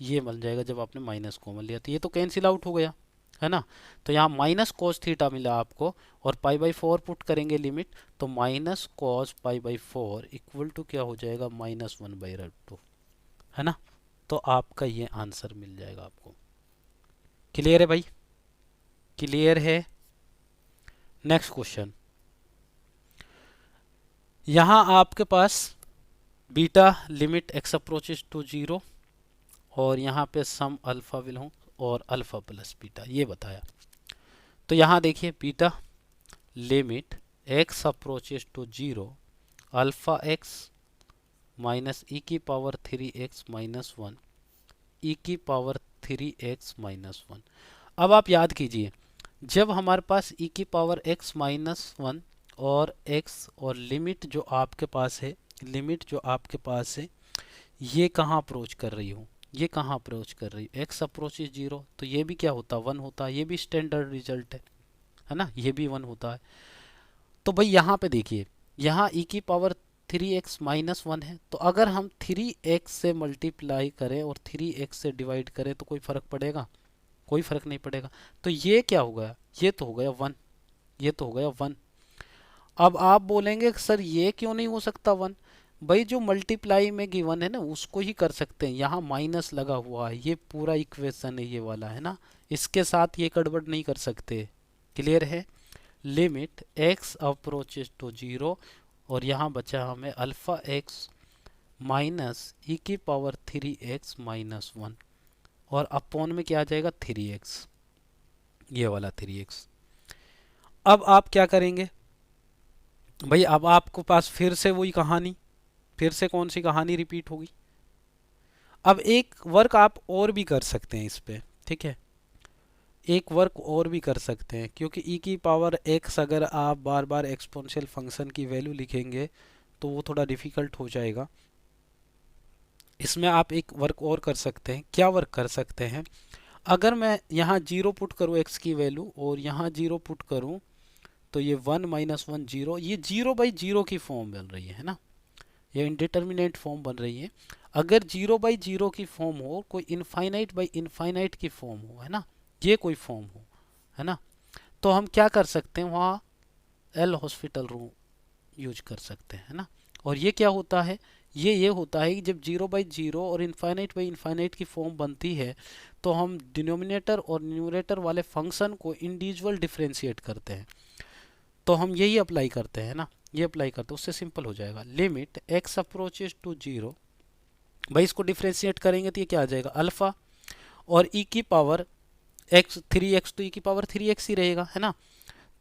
S1: ये बन जाएगा जब आपने माइनस कॉमन लिया। तो ये तो कैंसिल आउट हो गया, है ना। तो यहाँ माइनस कोस थीटा मिला आपको, और π/4 पुट करेंगे लिमिट, तो माइनस कॉस π/4 इक्वल टू क्या हो जाएगा, -1/√2, है ना। तो आपका ये आंसर मिल जाएगा आपको। क्लियर है भाई, क्लियर है। नेक्स्ट क्वेश्चन, यहाँ आपके पास beta limit x approaches to 0, और यहाँ पे सम अल्फा विल हूँ, और अल्फा प्लस बीटा, ये बताया। तो यहाँ देखिए, beta limit x approaches to 0 alpha x minus e⁻³ e⁻³ अब आप याद कीजिए, जब हमारे पास e⁻x−1 और x, और लिमिट जो आपके पास है, लिमिट जो आपके पास है, ये कहाँ अप्रोच कर रही हूँ, ये कहाँ अप्रोच कर रही है, x अप्रोच 0, तो ये भी क्या होता है, 1 होता है। ये भी स्टैंडर्ड रिजल्ट है ना, ये भी 1 होता है। तो भाई यहाँ पे देखिए, यहाँ e⁻³ x−1 है, तो अगर हम 3x से मल्टीप्लाई करें और 3x से डिवाइड करें तो कोई फर्क पड़ेगा, कोई फर्क नहीं पड़ेगा। तो ये क्या हो गया, ये तो हो गया 1, ये तो हो गया 1। अब आप बोलेंगे सर ये क्यों नहीं हो सकता वन? भाई जो मल्टीप्लाई में गिवन है ना उसको ही कर सकते हैं, यहाँ माइनस लगा हुआ है, ये पूरा इक्वेशन है ये वाला है ना, इसके साथ ये गड़बड़ नहीं कर सकते। क्लियर है? Limit x approaches to zero, और यहाँ बचा हमें अल्फा एक्स माइनस ई की पावर 3x माइनस वन, और अपॉन में क्या आ जाएगा 3x, ये वाला 3x। अब आप क्या करेंगे भाई? अब आपको पास फिर से वही कहानी, फिर से कौन सी कहानी रिपीट होगी? अब एक वर्क आप और भी कर सकते हैं इस पे, ठीक है, एक वर्क और भी कर सकते हैं, क्योंकि e की पावर x अगर आप बार बार एक्सपोनेंशियल फंक्शन की वैल्यू लिखेंगे तो वो थोड़ा डिफिकल्ट हो जाएगा। इसमें आप एक वर्क और कर सकते हैं। क्या वर्क कर सकते हैं? अगर मैं यहाँ जीरो पुट करूँ x की वैल्यू और यहाँ जीरो पुट करूँ, तो ये वन माइनस वन जीरो, ये जीरो बाई जीरो की फॉर्म बन रही है ना, ये इनडिटर्मिनेट फॉर्म बन रही है। अगर जीरो बाई जीरो की फॉर्म हो, कोई इनफाइनाइट बाई इनफाइनाइट की फॉर्म हो, है ना, ये कोई फॉर्म हो, है ना, तो हम क्या कर सकते हैं, वहाँ एल हॉस्पिटल रूम यूज कर सकते हैं, है ना। और ये क्या होता है? ये होता है कि जब जीरो बाई जीरो और इनफाइनाइट बाई इनफाइनाइट की फॉर्म बनती है तो हम डिनोमिनेटर और न्यूमरेटर वाले फंक्शन को इंडिविजुअल डिफ्रेंशिएट करते हैं। तो हम यही अप्लाई करते हैं ना, ये अप्लाई करते हैं, उससे सिंपल हो जाएगा। Limit x approaches to zero, भाई इसको डिफ्रेंशिएट करेंगे तो ये क्या आ जाएगा अल्फा, और ई की पावर एक्स 3x, तो ई की पावर 3x ही रहेगा, है ना।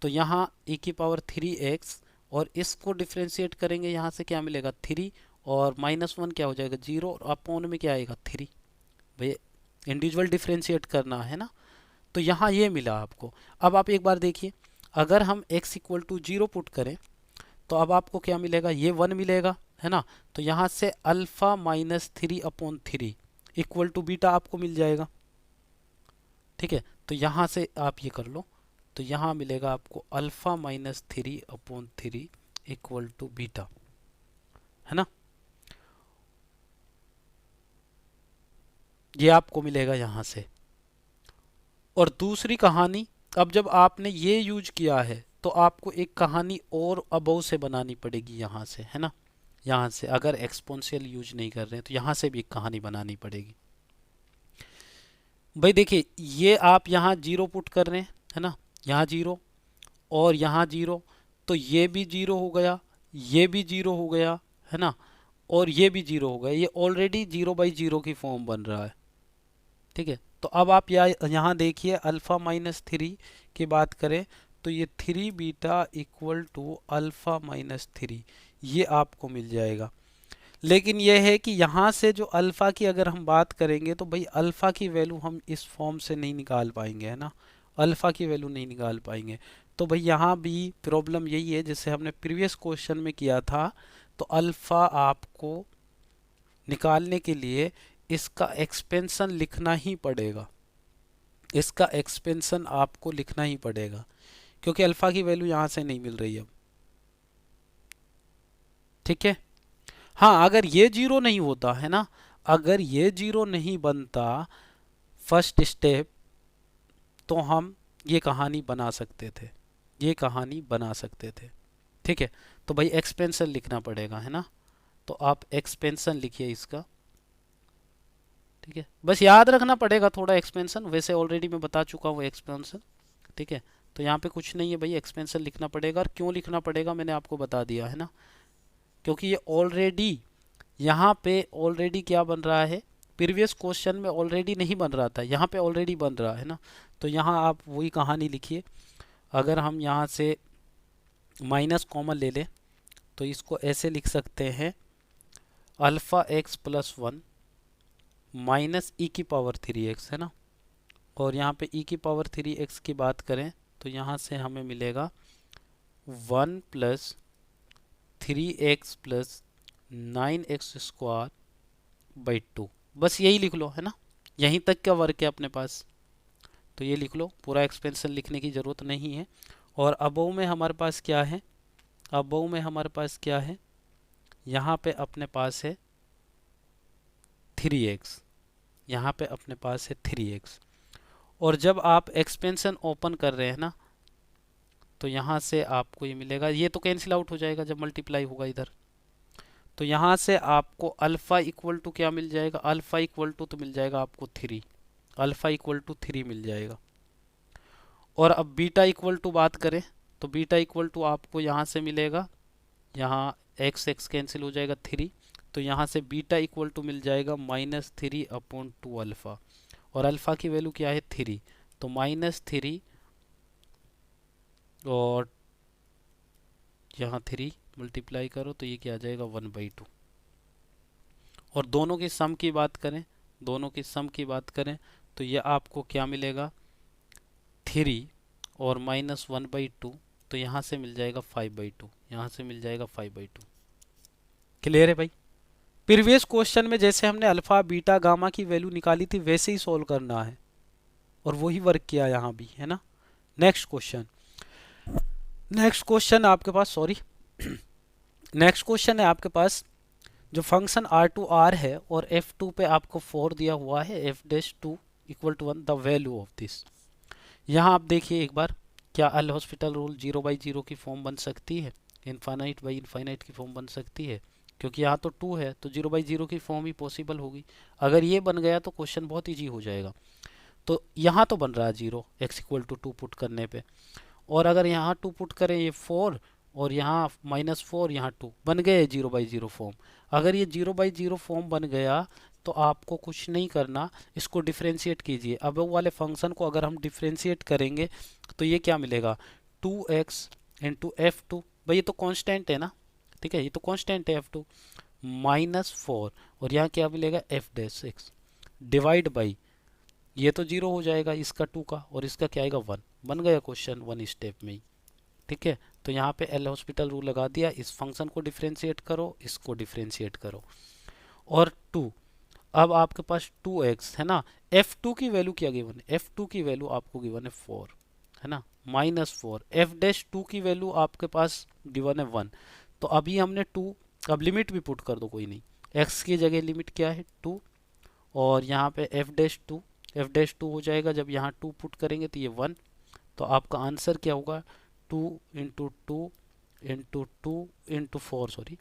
S1: तो यहाँ ई की पावर 3x, और इसको डिफ्रेंशिएट करेंगे, यहाँ से क्या मिलेगा 3, और माइनस वन क्या हो जाएगा 0, और अपॉन में क्या आएगा 3। भाई इंडिविजुअल डिफ्रेंशिएट करना है ना, तो यहाँ ये मिला आपको। अब आप एक बार देखिए, अगर हम x इक्वल टू 0 पुट करें तो अब आपको क्या मिलेगा, ये 1 मिलेगा, है ना। तो यहाँ से alpha minus 3/3 equal to beta आपको मिल जाएगा, ठीक है। तो यहाँ से आप ये कर लो, तो यहाँ मिलेगा आपको alpha minus 3/3 equal to beta, है ना, ये आपको मिलेगा यहाँ से। और दूसरी कहानी, अब जब आपने ये यूज किया है तो आपको एक कहानी और अबव से बनानी पड़ेगी यहाँ से, है ना। यहाँ से अगर एक्सपोनेंशियल यूज नहीं कर रहे हैं तो यहाँ से भी एक कहानी बनानी पड़ेगी। भाई देखिए, ये आप यहाँ जीरो पुट कर रहे हैं, है ना, यहाँ जीरो और यहाँ जीरो, तो ये भी जीरो हो गया, ये भी जीरो हो गया, है ना, और ये भी जीरो हो गया, ये ऑलरेडी जीरो बाई जीरो की फॉर्म बन रहा है, ठीक है। तो अब आप यहाँ देखिए, अल्फा माइनस 3 की बात करें तो ये 3 beta equal to alpha minus 3, ये आपको मिल जाएगा। लेकिन यह है कि यहाँ से जो अल्फ़ा की अगर हम बात करेंगे तो भाई अल्फ़ा की वैल्यू हम इस फॉर्म से नहीं निकाल पाएंगे, है ना, अल्फ़ा की वैल्यू नहीं निकाल पाएंगे। तो भाई यहाँ भी प्रॉब्लम यही है जैसे हमने प्रीवियस क्वेश्चन में किया था, तो अल्फ़ा आपको निकालने के लिए इसका एक्सपेंशन लिखना ही पड़ेगा, इसका एक्सपेंशन आपको लिखना ही पड़ेगा, क्योंकि अल्फ़ा की वैल्यू यहाँ से नहीं मिल रही अब, ठीक है। हाँ, अगर ये जीरो नहीं होता है ना, अगर ये जीरो नहीं बनता फर्स्ट स्टेप, तो हम ये कहानी बना सकते थे, ये कहानी बना सकते थे, ठीक है। तो भाई एक्सपेंशन लिखना पड़ेगा, है ना, तो आप एक्सपेंशन लिखिए इसका, ठीक है। बस याद रखना पड़ेगा थोड़ा एक्सपेंशन, वैसे ऑलरेडी मैं बता चुका हूँ एक्सपेंशन, ठीक है। तो यहाँ पे कुछ नहीं है भाई, एक्सपेंशन लिखना पड़ेगा, और क्यों लिखना पड़ेगा मैंने आपको बता दिया, है ना, क्योंकि ये ऑलरेडी यहाँ पे ऑलरेडी क्या बन रहा है, प्रीवियस क्वेश्चन में ऑलरेडी नहीं बन रहा था, यहाँ पे ऑलरेडी बन रहा है ना। तो यहाँ आप वही कहानी लिखिए। अगर हम यहाँ से माइनस कॉमन ले लें तो इसको ऐसे लिख सकते हैं, alpha x plus one minus e की पावर 3x, है ना, और यहाँ पे ई की पावर 3x की बात करें तो यहाँ से हमें मिलेगा 1 plus 3x plus 9x² by 2, बस यही लिख लो, है ना, यहीं तक का वर्क है अपने पास, तो ये लिख लो, पूरा एक्सपेंशन लिखने की ज़रूरत नहीं है। और अबव में हमारे पास क्या है, अबव में हमारे पास क्या है, यहाँ पे अपने पास है 3x, यहाँ पे अपने पास है 3x। और जब आप एक्सपेंशन ओपन कर रहे हैं ना, तो यहाँ से आपको ये मिलेगा, ये तो कैंसिल आउट हो जाएगा जब मल्टीप्लाई होगा इधर। तो यहाँ से आपको अल्फ़ा इक्वल टू क्या मिल जाएगा, अल्फ़ा इक्वल टू तो मिल जाएगा आपको 3, अल्फ़ा इक्वल टू 3 मिल जाएगा। और अब बीटा इक्वल टू बात करें तो बीटा इक्वल टू आपको यहाँ से मिलेगा, यहाँ एक्स एक्स कैंसिल हो जाएगा 3, तो यहाँ से बीटा इक्वल टू मिल जाएगा -3/2 अल्फ़ा, और अल्फ़ा की वैल्यू क्या है 3, तो -3 और यहाँ 3 मल्टीप्लाई करो तो ये क्या आ जाएगा 1/2। और दोनों की सम की बात करें, दोनों की सम की बात करें तो ये आपको क्या मिलेगा 3 और -1/2, तो यहाँ से मिल जाएगा 5/2, यहाँ से मिल जाएगा 5/2। क्लियर है भाई? प्रीवियस क्वेश्चन में जैसे हमने अल्फा बीटा गामा की वैल्यू निकाली थी वैसे ही सॉल्व करना है, और वही वर्क किया यहाँ भी, है ना। नेक्स्ट क्वेश्चन, नेक्स्ट क्वेश्चन आपके पास, सॉरी नेक्स्ट क्वेश्चन है आपके पास, जो फंक्शन R2 R है और F2 पे आपको 4 दिया हुआ है, F'2 equal to 1, the value of this. यहाँ आप देखिए एक बार, क्या अल हॉस्पिटल रूल 0/0 की फॉर्म बन सकती है, इनफाइनाइट बाई इनफाइनाइट की फॉर्म बन सकती है, क्योंकि यहाँ तो 2 है तो 0/0 की फॉर्म ही पॉसिबल होगी। अगर ये बन गया तो क्वेश्चन बहुत ईजी हो जाएगा। तो यहाँ तो बन रहा है 0, x इक्वल टू 2 पुट करने पे, और अगर यहाँ 2 पुट करें ये 4, और यहाँ -4 यहाँ 2, बन गए 0/0 फॉर्म। अगर ये 0/0 फॉर्म बन गया तो आपको कुछ नहीं करना, इसको डिफ्रेंशिएट कीजिए। अब वो वाले फंक्शन को अगर हम डिफ्रेंशिएट करेंगे तो ये क्या मिलेगा 2x इंटू F2, भाई ये तो कांस्टेंट है ना, ठीक है, ये तो कांस्टेंट है F2, -4, और यहाँ क्या मिलेगा F'(x) डिवाइड बाई, ये तो 0 हो जाएगा इसका 2 का, और इसका क्या आएगा 1, बन गया क्वेश्चन 1 स्टेप में ही। ठीक है, तो यहाँ पे एल हॉस्पिटल रूल लगा दिया, इस फंक्शन को डिफ्रेंशिएट करो, इसको डिफ्रेंशिएट करो, और 2, अब आपके पास 2x है ना, F2 की वैल्यू क्या गिवन है, F2 की वैल्यू आपको गिवन है 4, है ना, -4, F'(2) की वैल्यू आपके पास गिवन है 1, तो अभी हमने 2, अब लिमिट भी पुट कर दो कोई नहीं, x की जगह लिमिट क्या है 2, और यहाँ पे F'(2) हो जाएगा, जब यहाँ 2 पुट करेंगे तो ये 1, तो आपका आंसर क्या होगा 2 इंटू 2 इंटू 2 इंटू 4, सॉरी,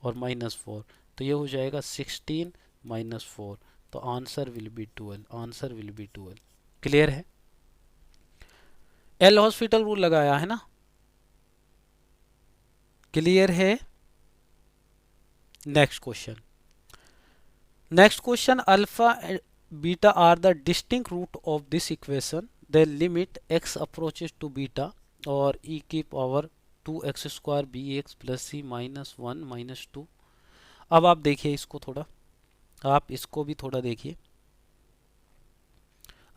S1: और -4, तो ये हो जाएगा 16 -4, तो answer will be 12, answer will be 12। Clear है? एल हॉस्पिटल रूल लगाया है ना, क्लियर है। Next question, next question, alpha beta are the distinct root of this equation, the limit x approaches to beta और e की power 2x² bx plus c -1 -2। अब आप देखिए इसको थोड़ा, आप इसको भी थोड़ा देखिए।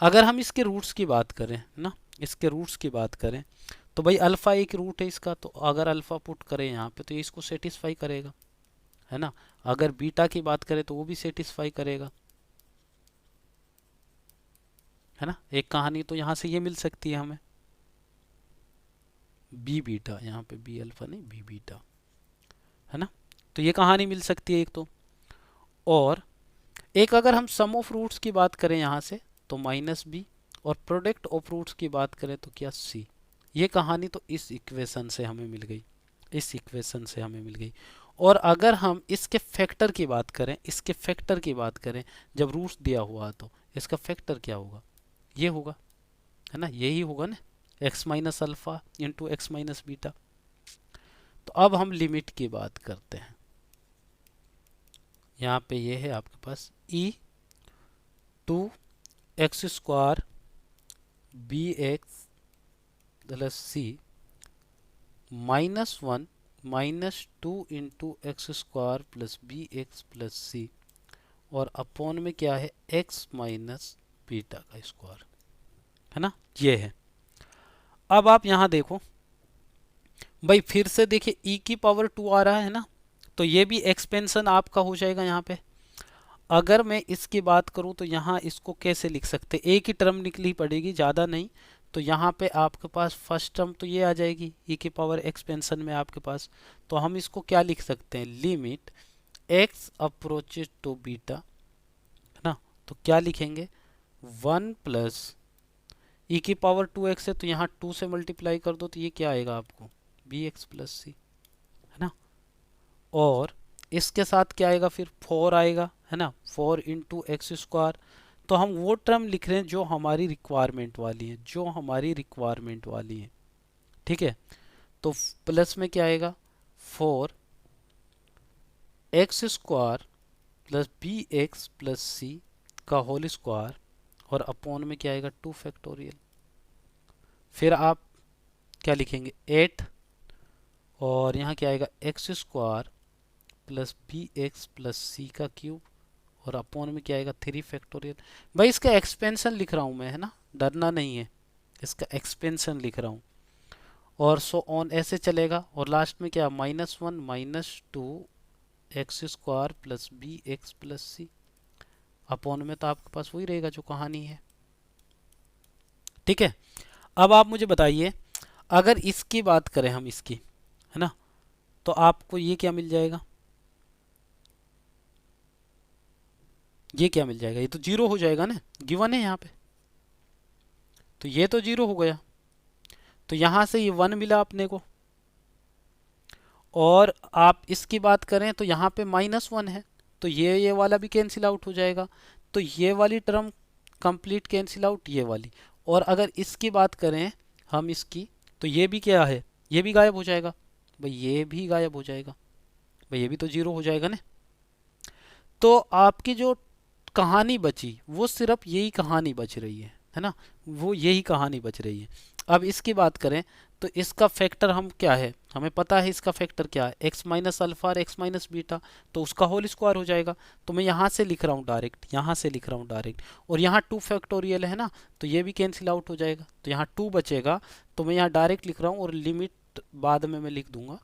S1: अगर हम इसके रूट्स की बात करें ना, इसके रूट्स की बात करें तो भाई अल्फा एक रूट है इसका, तो अगर अल्फा पुट करें यहाँ पे तो ये इसको सेटिस्फाई करेगा, है ना। अगर बीटा की बात करें तो वो भी सेटिस्फाई करेगा, है ना। एक कहानी तो यहाँ से ये मिल सकती है हमें, बी बीटा, यहाँ पे बी अल्फा नहीं बी बीटा, है ना, तो ये कहानी मिल सकती है एक तो। और एक अगर हम सम ऑफ रूट्स की बात करें यहाँ से तो -b, और प्रोडक्ट ऑफ रूट्स की बात करें तो क्या c। ये कहानी तो इस इक्वेशन से हमें मिल गई, इस इक्वेशन से हमें मिल गई। और अगर हम इसके फैक्टर की बात करें, इसके फैक्टर की बात करें, जब रूट्स दिया हुआ तो इसका फैक्टर क्या होगा, ये होगा, है ना, यही होगा ना, x minus alpha into x minus beta. तो अब हम लिमिट की बात करते हैं। यहाँ पे ये है आपके पास e 2x² bx plus c -1 -2 into x² plus bx plus c, और अपॉन में क्या है x माइनस बीटा का स्क्वायर, है ना, ये है। अब आप यहाँ देखो भाई, फिर से देखिए e की पावर 2 आ रहा है ना, तो ये भी एक्सपेंशन आपका हो जाएगा यहाँ पे। अगर मैं इसकी बात करूँ तो यहाँ इसको कैसे लिख सकते, एक ही टर्म निकली पड़ेगी, ज़्यादा नहीं, तो यहाँ पे आपके पास फर्स्ट टर्म तो ये आ जाएगी e की पावर एक्सपेंशन में आपके पास, तो हम इसको क्या लिख सकते हैं, limit x approaches to beta, है ना, तो क्या लिखेंगे 1 प्लस ई की पावर 2x है तो यहाँ 2 से मल्टीप्लाई कर दो तो ये क्या आएगा आपको बी एक्स प्लस सी, है ना। और इसके साथ क्या आएगा फिर 4 आएगा, है ना, 4 इंटू एक्स स्क्वायर। तो हम वो टर्म लिख रहे हैं जो हमारी रिक्वायरमेंट वाली है, जो हमारी रिक्वायरमेंट वाली है, ठीक है। तो प्लस में क्या आएगा 4 x square plus b x plus c का होल स्क्वायर, और अपॉन में क्या आएगा 2 फैक्टोरियल। फिर आप क्या लिखेंगे 8, और यहाँ क्या आएगा x square plus b x plus c का क्यूब, और अपॉन में क्या आएगा 3 फैक्टोरियल। भाई इसका एक्सपेंशन लिख रहा हूँ मैं, है ना, डरना नहीं है, इसका एक्सपेंशन लिख रहा हूँ। और सो ऑन ऐसे चलेगा, और लास्ट में क्या -1 -2 x square plus b x plus c, upon में तो आपके पास वही रहेगा जो कहानी है, ठीक है। अब आप मुझे बताइए अगर इसकी बात करें हम इसकी, है ना, तो आपको ये क्या मिल जाएगा, ये क्या मिल जाएगा, ये तो जीरो हो जाएगा ना, गिवन है यहाँ पे, तो ये तो जीरो हो गया। तो यहाँ से ये 1 मिला अपने को, और आप इसकी बात करें तो यहाँ पे -1 है, तो ये वाला भी कैंसिल आउट हो जाएगा, तो ये वाली टर्म कंप्लीट कैंसिल आउट, ये वाली। और अगर इसकी बात करें हम इसकी, तो ये भी क्या है, ये भी गायब हो जाएगा, भाई ये भी गायब हो जाएगा, भाई ये भी तो जीरो हो जाएगा ना। तो आपकी जो कहानी बची वो सिर्फ यही कहानी बच रही है ना, वो यही कहानी बच रही है। अब इसकी बात करें तो इसका फैक्टर हम क्या है, हमें पता है इसका फैक्टर क्या है, एक्स माइनस अल्फा और एक्स माइनस बीटा, तो उसका होल स्क्वायर हो जाएगा। तो मैं यहाँ से लिख रहा हूँ डायरेक्ट, यहाँ से लिख रहा हूँ डायरेक्ट, और यहाँ 2 फैक्टोरियल है ना, तो ये भी कैंसिल आउट हो जाएगा, तो यहाँ 2 बचेगा। तो मैं यहाँ डायरेक्ट लिख रहा हूँ, और लिमिट बाद में मैं लिख दूंगा,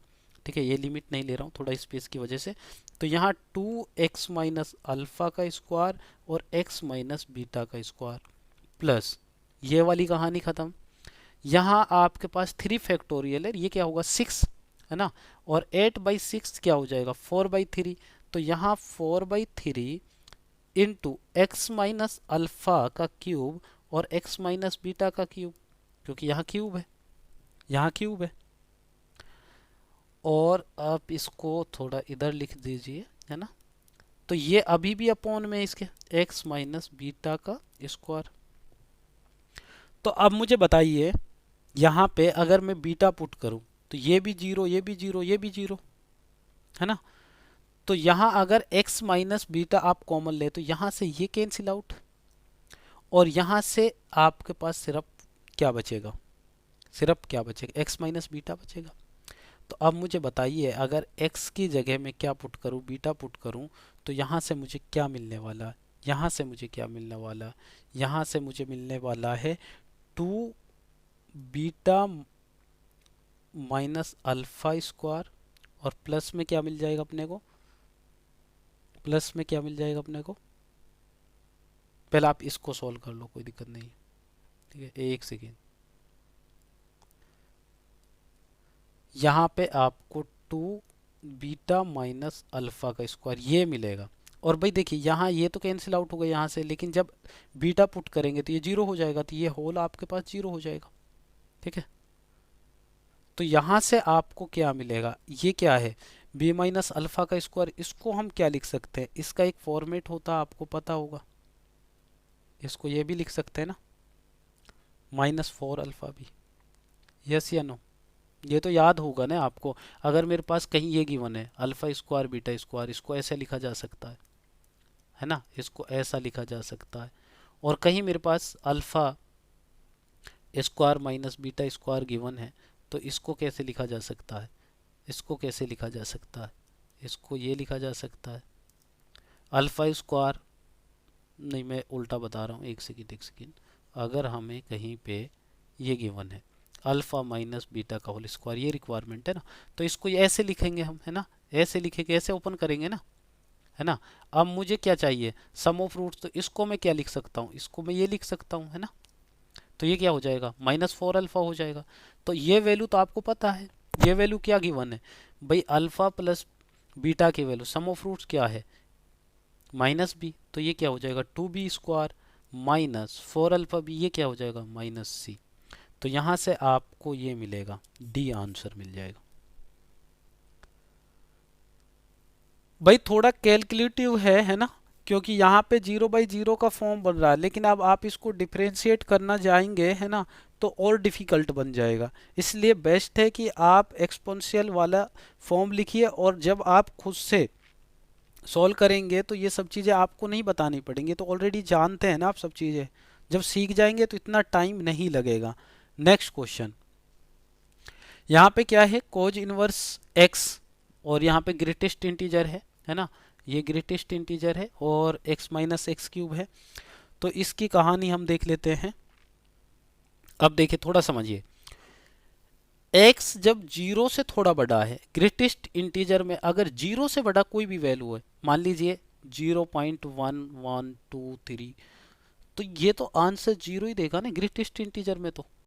S1: ठीक है, ये लिमिट नहीं ले रहा हूँ थोड़ा स्पेस की वजह से। तो यहाँ 2x माइनस अल्फा का स्क्वायर और x माइनस बीटा का स्क्वायर प्लस ये वाली कहानी ख़त्म। यहाँ आपके पास 3 फैक्टोरियल है, ये क्या होगा 6, है ना, और 8/6 क्या हो जाएगा 4/3। तो यहाँ 4/3 इंटू एक्स माइनस अल्फा का क्यूब और x माइनस बीटा का क्यूब, क्योंकि यहाँ क्यूब है, यहाँ क्यूब है। और आप इसको थोड़ा इधर लिख दीजिए, है ना, तो ये अभी भी अपॉन में इसके x माइनस बीटा का स्क्वायर। तो अब मुझे बताइए यहाँ पे अगर मैं बीटा पुट करूँ तो ये भी जीरो, ये भी जीरो, ये भी जीरो, है ना। तो यहाँ अगर x माइनस बीटा आप कॉमन ले तो यहाँ से ये कैंसिल आउट, और यहाँ से आपके पास सिर्फ क्या बचेगा, सिर्फ क्या बचेगा x माइनस बीटा बचेगा। तो अब मुझे बताइए अगर x की जगह मैं क्या पुट करूँ, बीटा पुट करूँ, तो यहाँ से मुझे क्या मिलने वाला है, यहाँ से मुझे क्या मिलने वाला है, यहाँ से मुझे मिलने वाला है 2 बीटा माइनस अल्फा स्क्वायर, और प्लस में क्या मिल जाएगा अपने को, प्लस में क्या मिल जाएगा अपने को, पहले आप इसको सॉल्व कर लो, कोई दिक्कत नहीं, ठीक है, एक सेकेंड। यहाँ पे आपको 2 बीटा माइनस अल्फा का स्क्वायर ये मिलेगा। और भाई देखिए यहाँ ये तो कैंसिल आउट हो गया यहाँ से, लेकिन जब बीटा पुट करेंगे तो ये जीरो हो जाएगा, तो ये होल आपके पास जीरो हो जाएगा, ठीक है। तो यहाँ से आपको क्या मिलेगा, ये क्या है बी माइनस अल्फा का स्क्वायर, इसको हम क्या लिख सकते हैं, इसका एक फॉर्मेट होता है आपको पता होगा, इसको ये भी लिख सकते हैं ना, -4 अल्फा भी, यस या नो, ये तो याद होगा ना आपको। अगर मेरे पास कहीं ये गिवन है अल्फा स्क्वायर बीटा स्क्वायर, इसको ऐसे लिखा जा सकता है ना, इसको ऐसा लिखा जा सकता है। और कहीं मेरे पास alpha square minus beta square given है, तो इसको कैसे लिखा जा सकता है, इसको कैसे लिखा जा सकता है, इसको ये लिखा जा सकता है अल्फा स्क्वायर, नहीं मैं उल्टा बता रहा हूँ, एक सेकेंड एक सेकेंड। अगर हमें कहीं पे ये गिवन है अल्फा माइनस बीटा का होल स्क्वायर, ये रिक्वायरमेंट है ना, तो इसको ये ऐसे लिखेंगे हम, है ना, ऐसे लिखेंगे, ऐसे ओपन करेंगे ना, है ना। अब मुझे क्या चाहिए सम ऑफ रूट्स, तो इसको मैं क्या लिख सकता हूँ, इसको मैं ये लिख सकता हूँ, है ना। तो ये क्या हो जाएगा -4 अल्फा हो जाएगा। तो ये वैल्यू तो आपको पता है, ये वैल्यू क्या गिवन है भाई, अल्फा प्लस बीटा की वैल्यू सम ऑफ रूट्स क्या है -b, तो ये क्या हो जाएगा 2b square minus 4 alpha B, ये क्या हो जाएगा माइनस सी। तो यहां से आपको ये मिलेगा, डी आंसर मिल जाएगा। भाई थोड़ा कैलकुलेटिव है ना, क्योंकि यहाँ पे 0/0 का फॉर्म बन रहा है, लेकिन अब आप इसको डिफरेंशिएट करना जाएंगे है ना, तो और डिफिकल्ट बन जाएगा। इसलिए बेस्ट है कि आप एक्सपोनेंशियल वाला फॉर्म लिखिए, और जब आप खुद से सॉल्व करेंगे तो ये सब चीज़ें आपको नहीं बतानी पड़ेंगी, तो ऑलरेडी जानते हैं ना आप सब चीज़ें। जब सीख जाएंगे तो इतना टाइम नहीं लगेगा। नेक्स्ट क्वेश्चन, यहाँ पे क्या है, कोज इनवर्स एक्स, और यहाँ पे ग्रेटेस्ट इंटीजर है ना, ये ग्रेटेस्ट इंटीजर है और x माइनस एक्स क्यूब है। तो इसकी कहानी हम देख लेते हैं। अब देखिए थोड़ा समझिए, x जब जीरो से थोड़ा बड़ा है, ग्रेटेस्ट इंटीजर में अगर जीरो से बड़ा कोई भी वैल्यू है, मान लीजिए 0.1123, तो ये तो आंसर जीरो ही देगा ना ग्रेटेस्ट इंटीजर में तो,